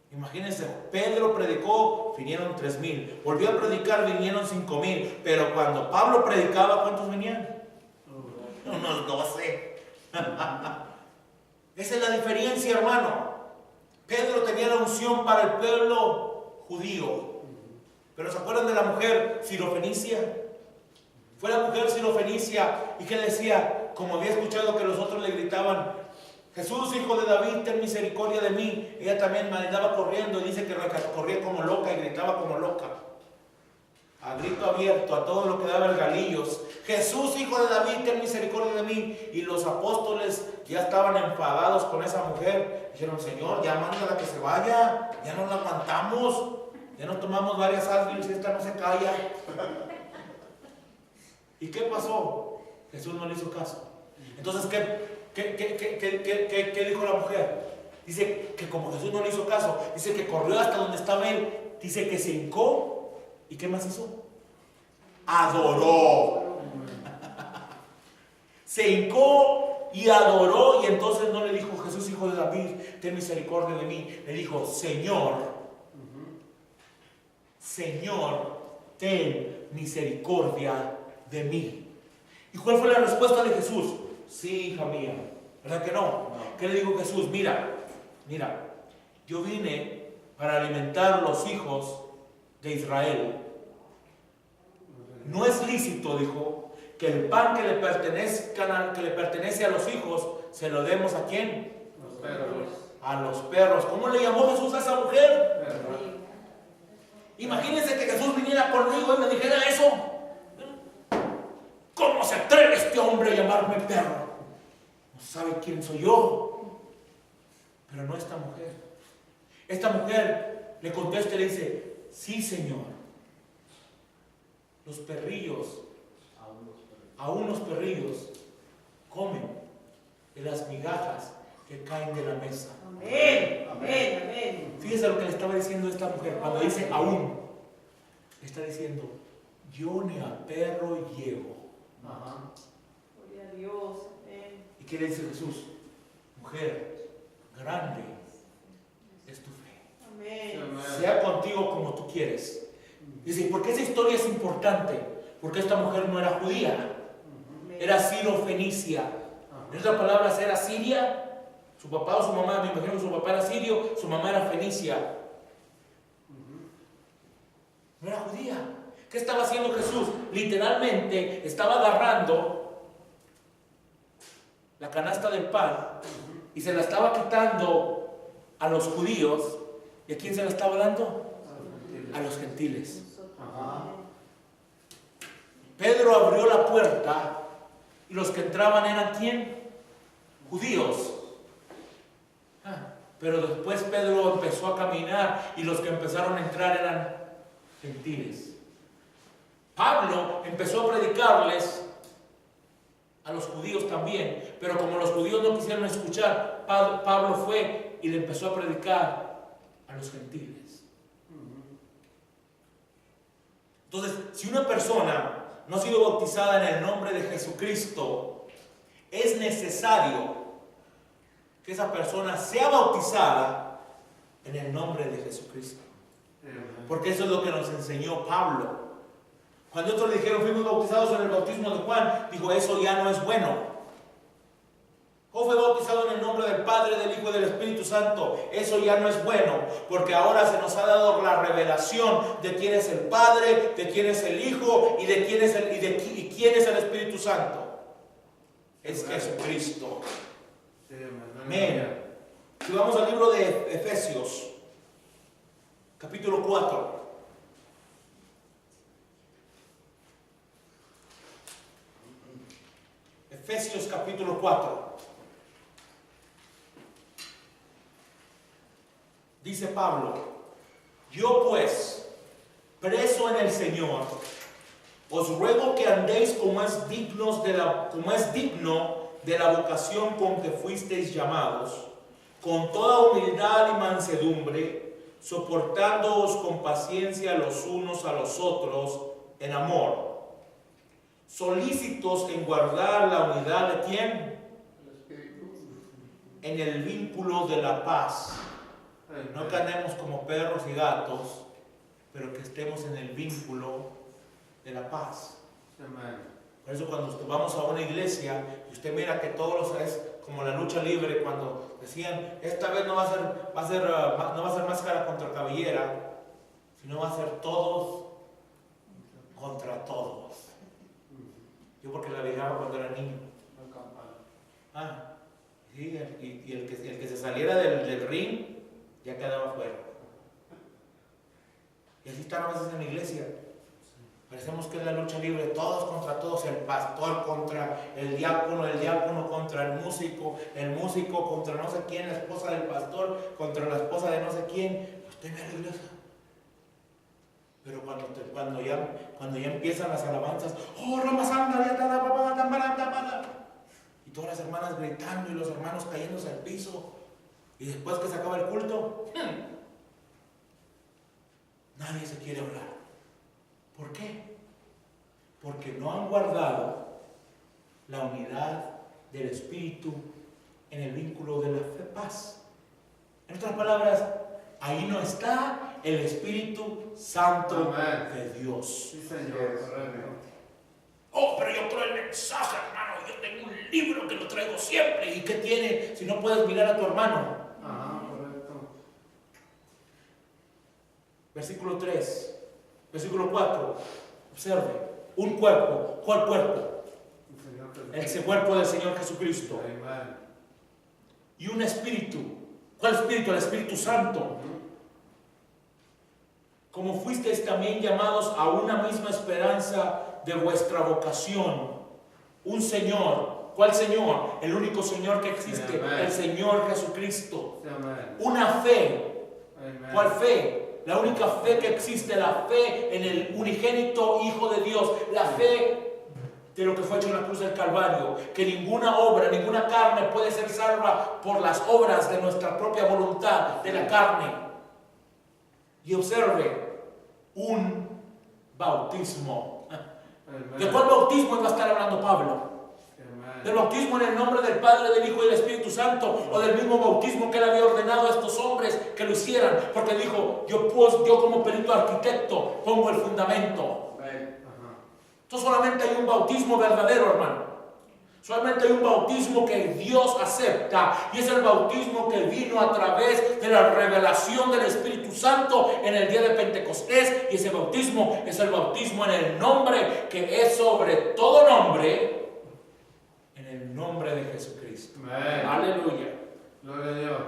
Imagínense, Pedro predicó, vinieron 3,000. Volvió a predicar, vinieron 5,000. Pero cuando Pablo predicaba, ¿cuántos venían? Unos 12. Esa es la diferencia, hermano. Pedro tenía la unción para el pueblo judío. Pero ¿se acuerdan de la mujer sirofenicia? Fue la mujer sirofenicia y que decía, como había escuchado que los otros le gritaban, Jesús, hijo de David, ten misericordia de mí. Ella también andaba corriendo y dice que corría como loca y gritaba como loca. A grito abierto, a todo lo que daba el galillos. Jesús, hijo de David, ten misericordia de mí. Y los apóstoles ya estaban enfadados con esa mujer. Dijeron, Señor, ya mándala que se vaya. Ya no la aguantamos. Ya nos tomamos varias ángeles y esta no se calla. ¿Y qué pasó? Jesús no le hizo caso. Entonces, ¿qué dijo la mujer? Dice que como Jesús no le hizo caso, dice que corrió hasta donde estaba él, dice que se hincó. ¿Y qué más hizo? Adoró. Se hincó y adoró, y entonces no le dijo, Jesús, hijo de David, ten misericordia de mí. Le dijo, Señor, Señor, ten misericordia de mí. ¿Y cuál fue la respuesta de Jesús? Sí, hija mía. ¿Verdad que no? ¿Qué le dijo Jesús? Mira, yo vine para alimentar los hijos de Israel. No es lícito, dijo, que el pan que le pertenece a los hijos se lo demos ¿a quién? Los perros. A los perros. ¿Cómo le llamó Jesús a esa mujer? Perro. Imagínense que Jesús viniera conmigo y me dijera eso. ¿Cómo se atreve este hombre a llamarme perro? No sabe quién soy yo. Pero no esta mujer. Esta mujer le contesta y le dice, sí, Señor. Los perrillos, aún los perrillos, comen de las migajas que caen de la mesa. Amén, amén, amén. Fíjese lo que le estaba diciendo esta mujer. Cuando dice aún, le está diciendo, yo ni a perro llego. Ajá. Gloria a Dios, amén. ¿Y qué le dice Jesús? Mujer, grande es tu fe. Amén. Sea contigo como tú quieres. Dice, ¿por qué esa historia es importante? Porque esta mujer no era judía, era sirofenicia. En otras palabras, era siria. Su papá o su mamá, me imagino que su papá era sirio, su mamá era fenicia. No era judía. ¿Qué estaba haciendo Jesús? Literalmente estaba agarrando la canasta del pan y se la estaba quitando a los judíos. ¿Y a quién se la estaba dando? A los gentiles. Ajá. Pedro abrió la puerta y los que entraban eran ¿quién? Judíos. Pero después Pedro empezó a caminar y los que empezaron a entrar eran gentiles. Pablo empezó a predicarles a los judíos también, pero como los judíos no quisieron escuchar, Pablo fue y le empezó a predicar a los gentiles. Entonces, si una persona no ha sido bautizada en el nombre de Jesucristo, es necesario que esa persona sea bautizada en el nombre de Jesucristo. Porque eso es lo que nos enseñó Pablo. Cuando otros le dijeron, fuimos bautizados en el bautismo de Juan, dijo, eso ya no es bueno. O fue bautizado en el nombre del Padre, del Hijo y del Espíritu Santo. Eso ya no es bueno, porque ahora se nos ha dado la revelación de quién es el Padre, de quién es el Hijo y de quién es el Espíritu Santo. Es Jesucristo. Amén. Si vamos al libro de Efesios, capítulo 4. Efesios capítulo 4. Dice Pablo: yo pues, preso en el Señor, os ruego que andéis como es digno de la vocación con que fuisteis llamados, con toda humildad y mansedumbre, soportándoos con paciencia los unos a los otros en amor, solícitos en guardar la unidad de ¿quién? En el vínculo de la paz. No que andemos como perros y gatos, pero que estemos en el vínculo de la paz. Por eso cuando vamos a una iglesia y usted mira que todos es como la lucha libre, cuando decían esta vez no va a ser máscara contra cabellera, sino va a ser todos contra todos. Yo porque la miraba cuando era niño. Sí, y el que se saliera del ring ya quedaba fuera. Y así están a veces en la iglesia. Parecemos que es la lucha libre, todos contra todos, el pastor contra el diácono contra el músico contra no sé quién, la esposa del pastor contra la esposa de no sé quién. Usted me regresa. Pero cuando ya empiezan las alabanzas, oh, Roma Santa, y todas las hermanas gritando y los hermanos cayéndose al piso, y después que se acaba el culto, nadie se quiere hablar. ¿Por qué? Porque no han guardado la unidad del Espíritu en el vínculo de la paz. En otras palabras, ahí no está el Espíritu Santo de Dios. Sí, Señor. Oh, pero yo traigo el mensaje, hermano. Yo tengo un libro que lo traigo siempre. ¿Y qué tiene si no puedes mirar a tu hermano? Correcto. Versículo 3. Versículo 4, observe, un cuerpo. ¿Cuál cuerpo? El cuerpo del Señor Jesucristo. Y un espíritu. ¿Cuál espíritu? El Espíritu Santo. Como fuisteis también llamados a una misma esperanza de vuestra vocación. Un Señor. ¿Cuál Señor? El único Señor que existe, el Señor Jesucristo. Una fe. ¿Cuál fe? La única fe que existe, la fe en el unigénito Hijo de Dios, la fe de lo que fue hecho en la cruz del Calvario, que ninguna obra, ninguna carne puede ser salva por las obras de nuestra propia voluntad, de la carne. Y observe, un bautismo. ¿De cuál bautismo iba a estar hablando Pablo? ¿Del bautismo en el nombre del Padre, del Hijo y del Espíritu Santo? ¿O del mismo bautismo que él había ordenado a estos hombres que lo hicieran? Porque dijo, yo como perito arquitecto pongo el fundamento. Entonces solamente hay un bautismo verdadero, hermano. Solamente hay un bautismo que Dios acepta, y es el bautismo que vino a través de la revelación del Espíritu Santo en el día de Pentecostés, y ese bautismo es el bautismo en el nombre que es sobre todo nombre, en el nombre de Jesucristo. Aleluya. Gloria a Dios.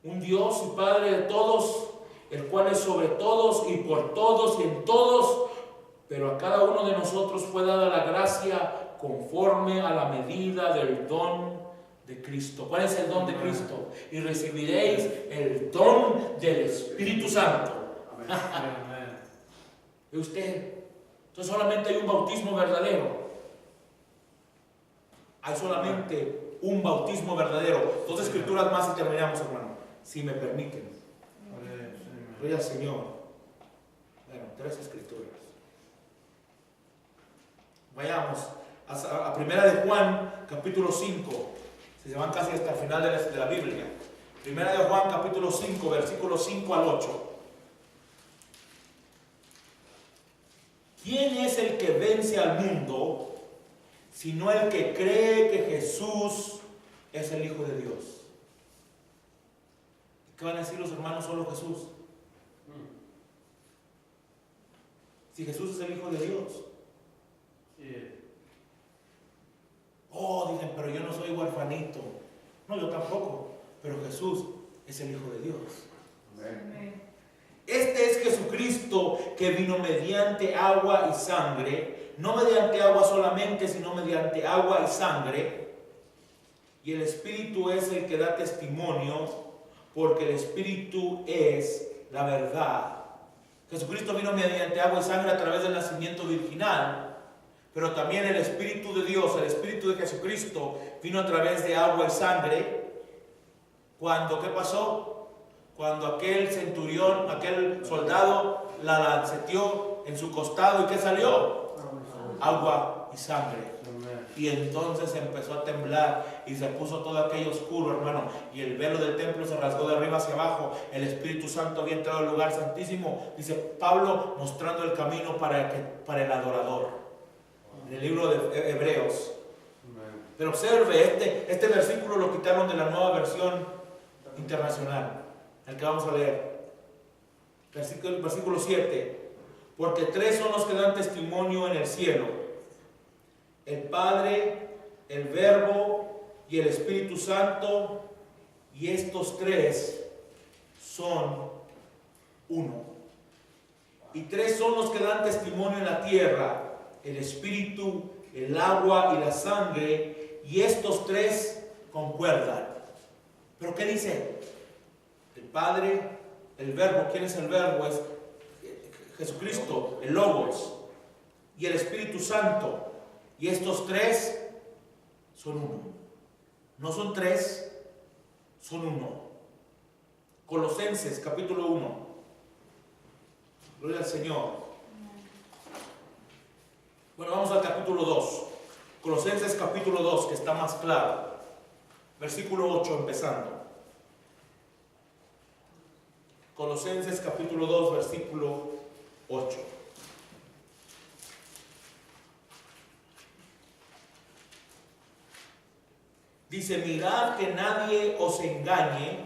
Un Dios y Padre de todos, el cual es sobre todos y por todos y en todos, pero a cada uno de nosotros fue dada la gracia conforme a la medida del don de Cristo. ¿Cuál es el don de Cristo? Y recibiréis el don del Espíritu Santo. ¿Ve usted? Entonces solamente hay un bautismo verdadero. Hay solamente un bautismo verdadero. Dos escrituras más y terminamos, hermano, si me permiten. Gloria al Señor. Bueno, 3 escrituras. Vayamos a Primera de Juan, capítulo 5. Si se van casi hasta el final de la Biblia. Primera de Juan, capítulo 5, versículos 5 al 8. ¿Quién es el que vence al mundo? sino el que cree que Jesús es el Hijo de Dios. ¿Qué van a decir los hermanos? Solo Jesús. Si Jesús es el Hijo de Dios. Sí. Oh, dicen, pero yo no soy huerfanito. No, yo tampoco. Pero Jesús es el Hijo de Dios. Amén. Este es Jesucristo que vino mediante agua y sangre. No mediante agua solamente, sino mediante agua y sangre. Y el Espíritu es el que da testimonio, porque el Espíritu es la verdad. Jesucristo vino mediante agua y sangre a través del nacimiento virginal, pero también el Espíritu de Dios, el Espíritu de Jesucristo, vino a través de agua y sangre. Cuando, ¿qué pasó? Cuando aquel centurión, aquel soldado, la lanceteó en su costado, ¿y qué salió? Agua y sangre. Amén. Y entonces empezó a temblar y se puso todo aquello oscuro, hermano. Y el velo del templo se rasgó de arriba hacia abajo. El Espíritu Santo había entrado al lugar santísimo, dice Pablo, mostrando el camino para el adorador. En el libro de Hebreos. Amén. Pero observe, este versículo lo quitaron de la Nueva Versión Internacional, el que vamos a leer. Versículo 7. Porque tres son los que dan testimonio en el cielo: el Padre, el Verbo y el Espíritu Santo, y estos tres son uno. Y tres son los que dan testimonio en la tierra: el Espíritu, el agua y la sangre, y estos tres concuerdan. ¿Pero qué dice? El Padre, el Verbo. ¿Quién es el Verbo? Es Jesucristo, el Logos, y el Espíritu Santo. Y estos tres son uno. No son tres, son uno. Colosenses capítulo 1. Gloria al Señor. Bueno, vamos al capítulo 2. Colosenses capítulo 2, que está más claro. Versículo 8 empezando. Colosenses capítulo 2, versículo 8. Dice: mirad que nadie os engañe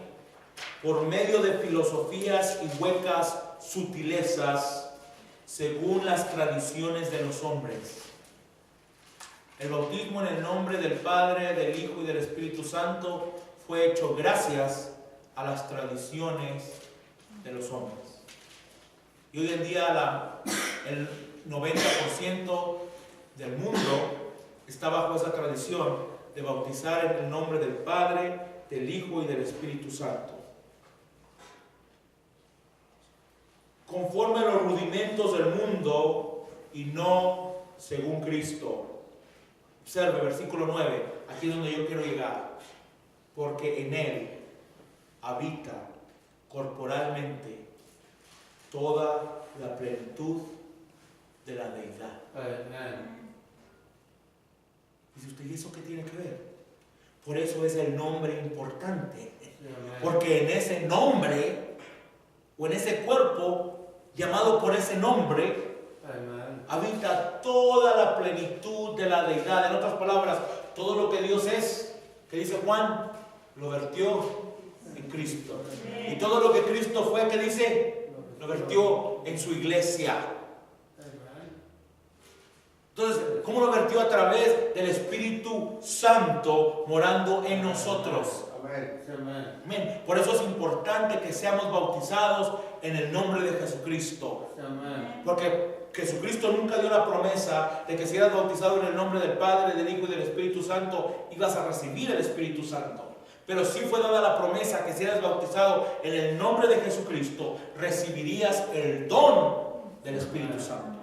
por medio de filosofías y huecas sutilezas, según las tradiciones de los hombres. El bautismo en el nombre del Padre, del Hijo y del Espíritu Santo fue hecho gracias a las tradiciones de los hombres. Y hoy en día el 90% del mundo está bajo esa tradición de bautizar en el nombre del Padre, del Hijo y del Espíritu Santo. Conforme a los rudimentos del mundo y no según Cristo. Observe, versículo 9, aquí es donde yo quiero llegar. Porque en Él habita corporalmente toda la plenitud de la deidad. Amén. Dice usted, ¿y eso qué tiene que ver? Por eso es el nombre importante. Amén. Porque en ese nombre, o en ese cuerpo, llamado por ese nombre, Amén. habita toda la plenitud de la deidad. En otras palabras, todo lo que Dios es, que dice Juan, lo vertió en Cristo. Y todo lo que Cristo fue, ¿qué dice? Lo vertió en su iglesia. Entonces, ¿cómo lo vertió? A través del Espíritu Santo morando en nosotros. Amén. Amén. Amén. Por eso es importante que seamos bautizados en el nombre de Jesucristo. Amén. Porque Jesucristo nunca dio la promesa de que si eras bautizado en el nombre del Padre, del Hijo y del Espíritu Santo, ibas a recibir el Espíritu Santo. Pero sí fue dada la promesa que si eras bautizado en el nombre de Jesucristo, recibirías el don del Espíritu Santo.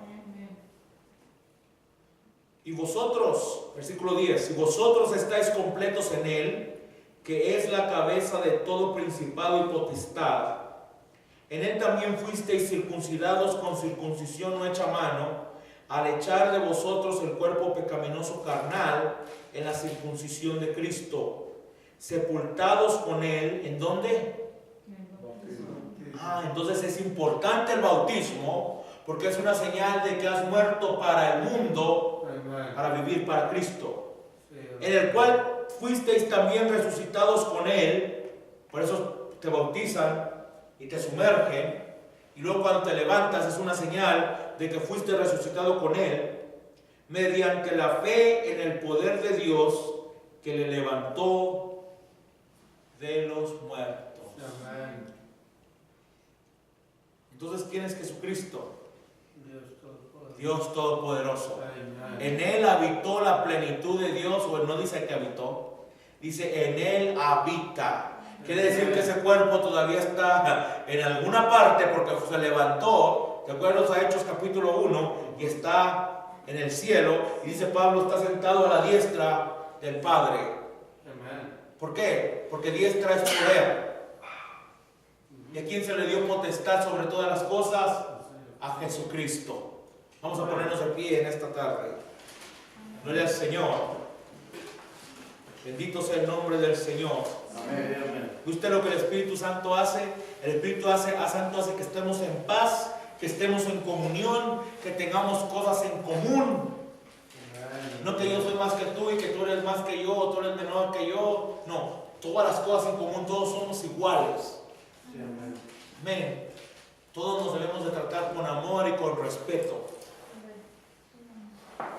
Y vosotros, versículo 10, y vosotros estáis completos en Él, que es la cabeza de todo principado y potestad. En Él también fuisteis circuncidados con circuncisión no hecha a mano, al echar de vosotros el cuerpo pecaminoso carnal en la circuncisión de Cristo, sepultados con Él, ¿en dónde? Entonces es importante el bautismo, porque es una señal de que has muerto para el mundo, Amen. para vivir para Cristo, Sí, en el cual fuisteis también resucitados con Él. Por eso te bautizan y te sumergen, y luego cuando te levantas es una señal de que fuiste resucitado con Él, mediante la fe en el poder de Dios que le levantó de los muertos. Amen. Entonces, ¿quién es Jesucristo? Dios Todopoderoso. Dios Todopoderoso. Amen. En Él habitó la plenitud de Dios, o no dice que habitó, dice en Él habita. Quiere decir que ese cuerpo todavía está en alguna parte porque se levantó. ¿Te acuerdas a Hechos capítulo 1? Y está en el cielo. Y dice Pablo, está sentado a la diestra del Padre. Amen. ¿Por qué? Porque diestra es poder. ¿Y a quién se le dio potestad sobre todas las cosas? A Jesucristo. Vamos a ponernos de pie en esta tarde. Gloria al Señor. Bendito sea el nombre del Señor. Amén. ¿Y usted lo que el Espíritu Santo hace? El Espíritu Santo hace que estemos en paz, que estemos en comunión, que tengamos cosas en común. No que yo soy más que tú y que tú eres más que yo, o tú eres menor que yo. No, todas las cosas en común, todos somos iguales. Sí, amén. Amén. Todos nos debemos de tratar con amor y con respeto,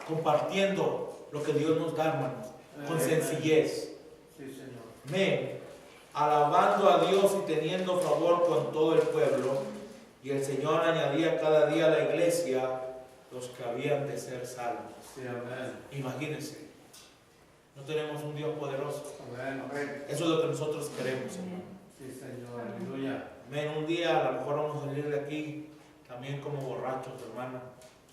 compartiendo lo que Dios nos da, hermanos, con sencillez. Sí, Señor. Amén. Alabando a Dios y teniendo favor con todo el pueblo. Y el Señor añadía cada día a la iglesia los que habían de ser salvos. Sí, amén. Imagínense, no tenemos un Dios poderoso. Amén. Eso es lo que nosotros queremos, hermano. Sí, Señor. Aleluya. Amén. Un día a lo mejor vamos a salir de aquí también como borrachos, hermano.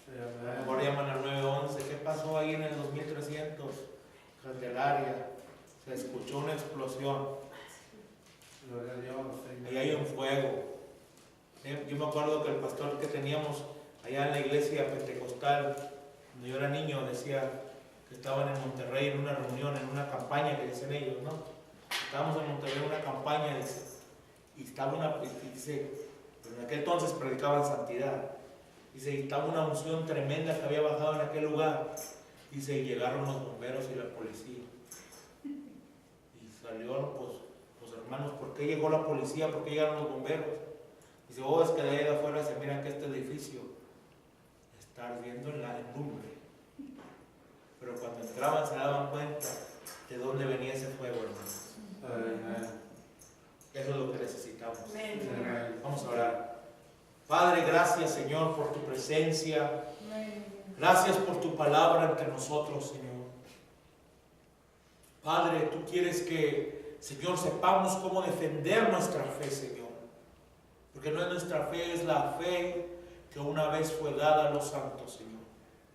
Sí, A lo amén. mejor llaman al 911. ¿Qué pasó ahí en el 2300? Candelaria. Se escuchó una explosión. Gloria a Dios, Señor. Ahí hay un fuego. Yo me acuerdo que el pastor que teníamos allá en la iglesia pentecostal, cuando yo era niño, decía que estaban en Monterrey en una reunión, en una campaña que dicen ellos, ¿no? Estábamos en Monterrey en una campaña, dice, y estaba una, dice, pero en aquel entonces predicaban santidad. Dice, y estaba una unción tremenda que había bajado en aquel lugar. Dice, y llegaron los bomberos y la policía. Y salieron, pues hermanos, ¿por qué llegó la policía? ¿Por qué llegaron los bomberos? Dice, oh, es que de ahí de afuera se miran que este edificio está ardiendo en lumbre. Pero cuando entraban se daban cuenta de dónde venía ese fuego, hermanos. Amén. Eso es lo que necesitamos. Amén. Vamos a orar. Padre, gracias, Señor, por tu presencia. Gracias por tu palabra entre nosotros, Señor. Padre, tú quieres que, Señor, sepamos cómo defender nuestra fe, Señor. Porque no es nuestra fe, es la fe que una vez fue dada a los santos, Señor.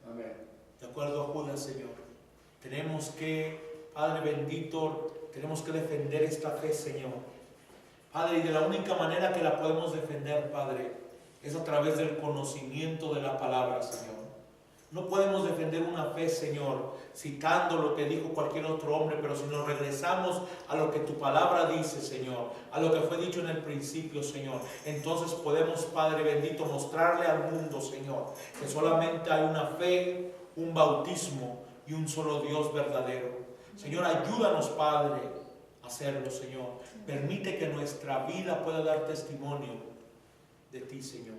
Amén. De acuerdo a Judas, Señor. Tenemos que, Padre bendito, tenemos que defender esta fe, Señor. Padre, y de la única manera que la podemos defender, Padre, es a través del conocimiento de la palabra, Señor. No podemos defender una fe, Señor, citando lo que dijo cualquier otro hombre, pero si nos regresamos a lo que tu palabra dice, Señor, a lo que fue dicho en el principio, Señor, entonces podemos, Padre bendito, mostrarle al mundo, Señor, que solamente hay una fe, un bautismo y un solo Dios verdadero. Señor, ayúdanos, Padre, a hacerlo, Señor. Permite que nuestra vida pueda dar testimonio de ti, Señor.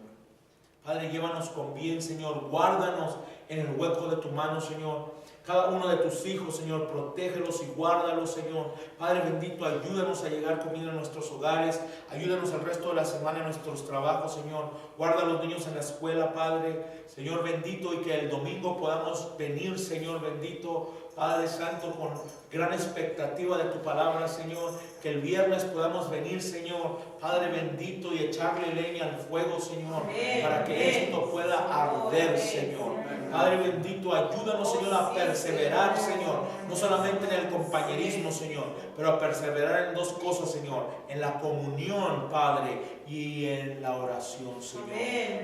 Padre, llévanos con bien, Señor. Guárdanos en el hueco de tu mano, Señor. Cada uno de tus hijos, Señor, protégelos y guárdalos, Señor. Padre bendito, ayúdanos a llegar comida a nuestros hogares. Ayúdanos el resto de la semana en nuestros trabajos, Señor. Guarda a los niños en la escuela, Padre. Señor bendito, y que el domingo podamos venir, Señor bendito, Padre Santo, con gran expectativa de tu palabra, Señor. Que el viernes podamos venir, Señor, Padre bendito, y echarle leña al fuego, Señor, para que esto pueda arder, Señor. Padre bendito, ayúdanos, Señor, a perseverar, Señor, no solamente en el compañerismo, Señor, pero a perseverar en dos cosas, Señor, en la comunión, Padre, y en la oración, Señor,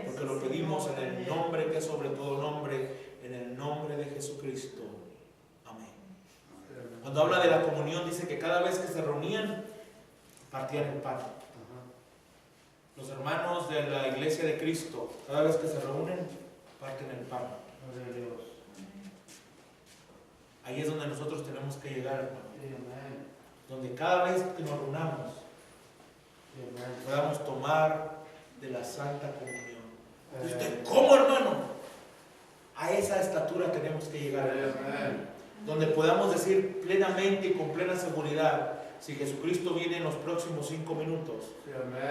porque lo pedimos en el nombre que es sobre todo nombre, en el nombre de Jesucristo. Amén. Cuando habla de la comunión, dice que cada vez que se reunían, partían el pan. Los hermanos de la iglesia de Cristo, cada vez que se reúnen, parten el pan. Gloria a Dios. Ahí es donde nosotros tenemos que llegar, hermano. Sí, amén. Donde cada vez que nos reunamos, Sí, amén. podamos tomar de la Santa Comunión. ¿Y usted Amén. cómo, hermano? A esa estatura tenemos que llegar, hermano. Amén. Donde podamos decir plenamente y con plena seguridad, si Jesucristo viene en los próximos 5 minutos, Sí, amén.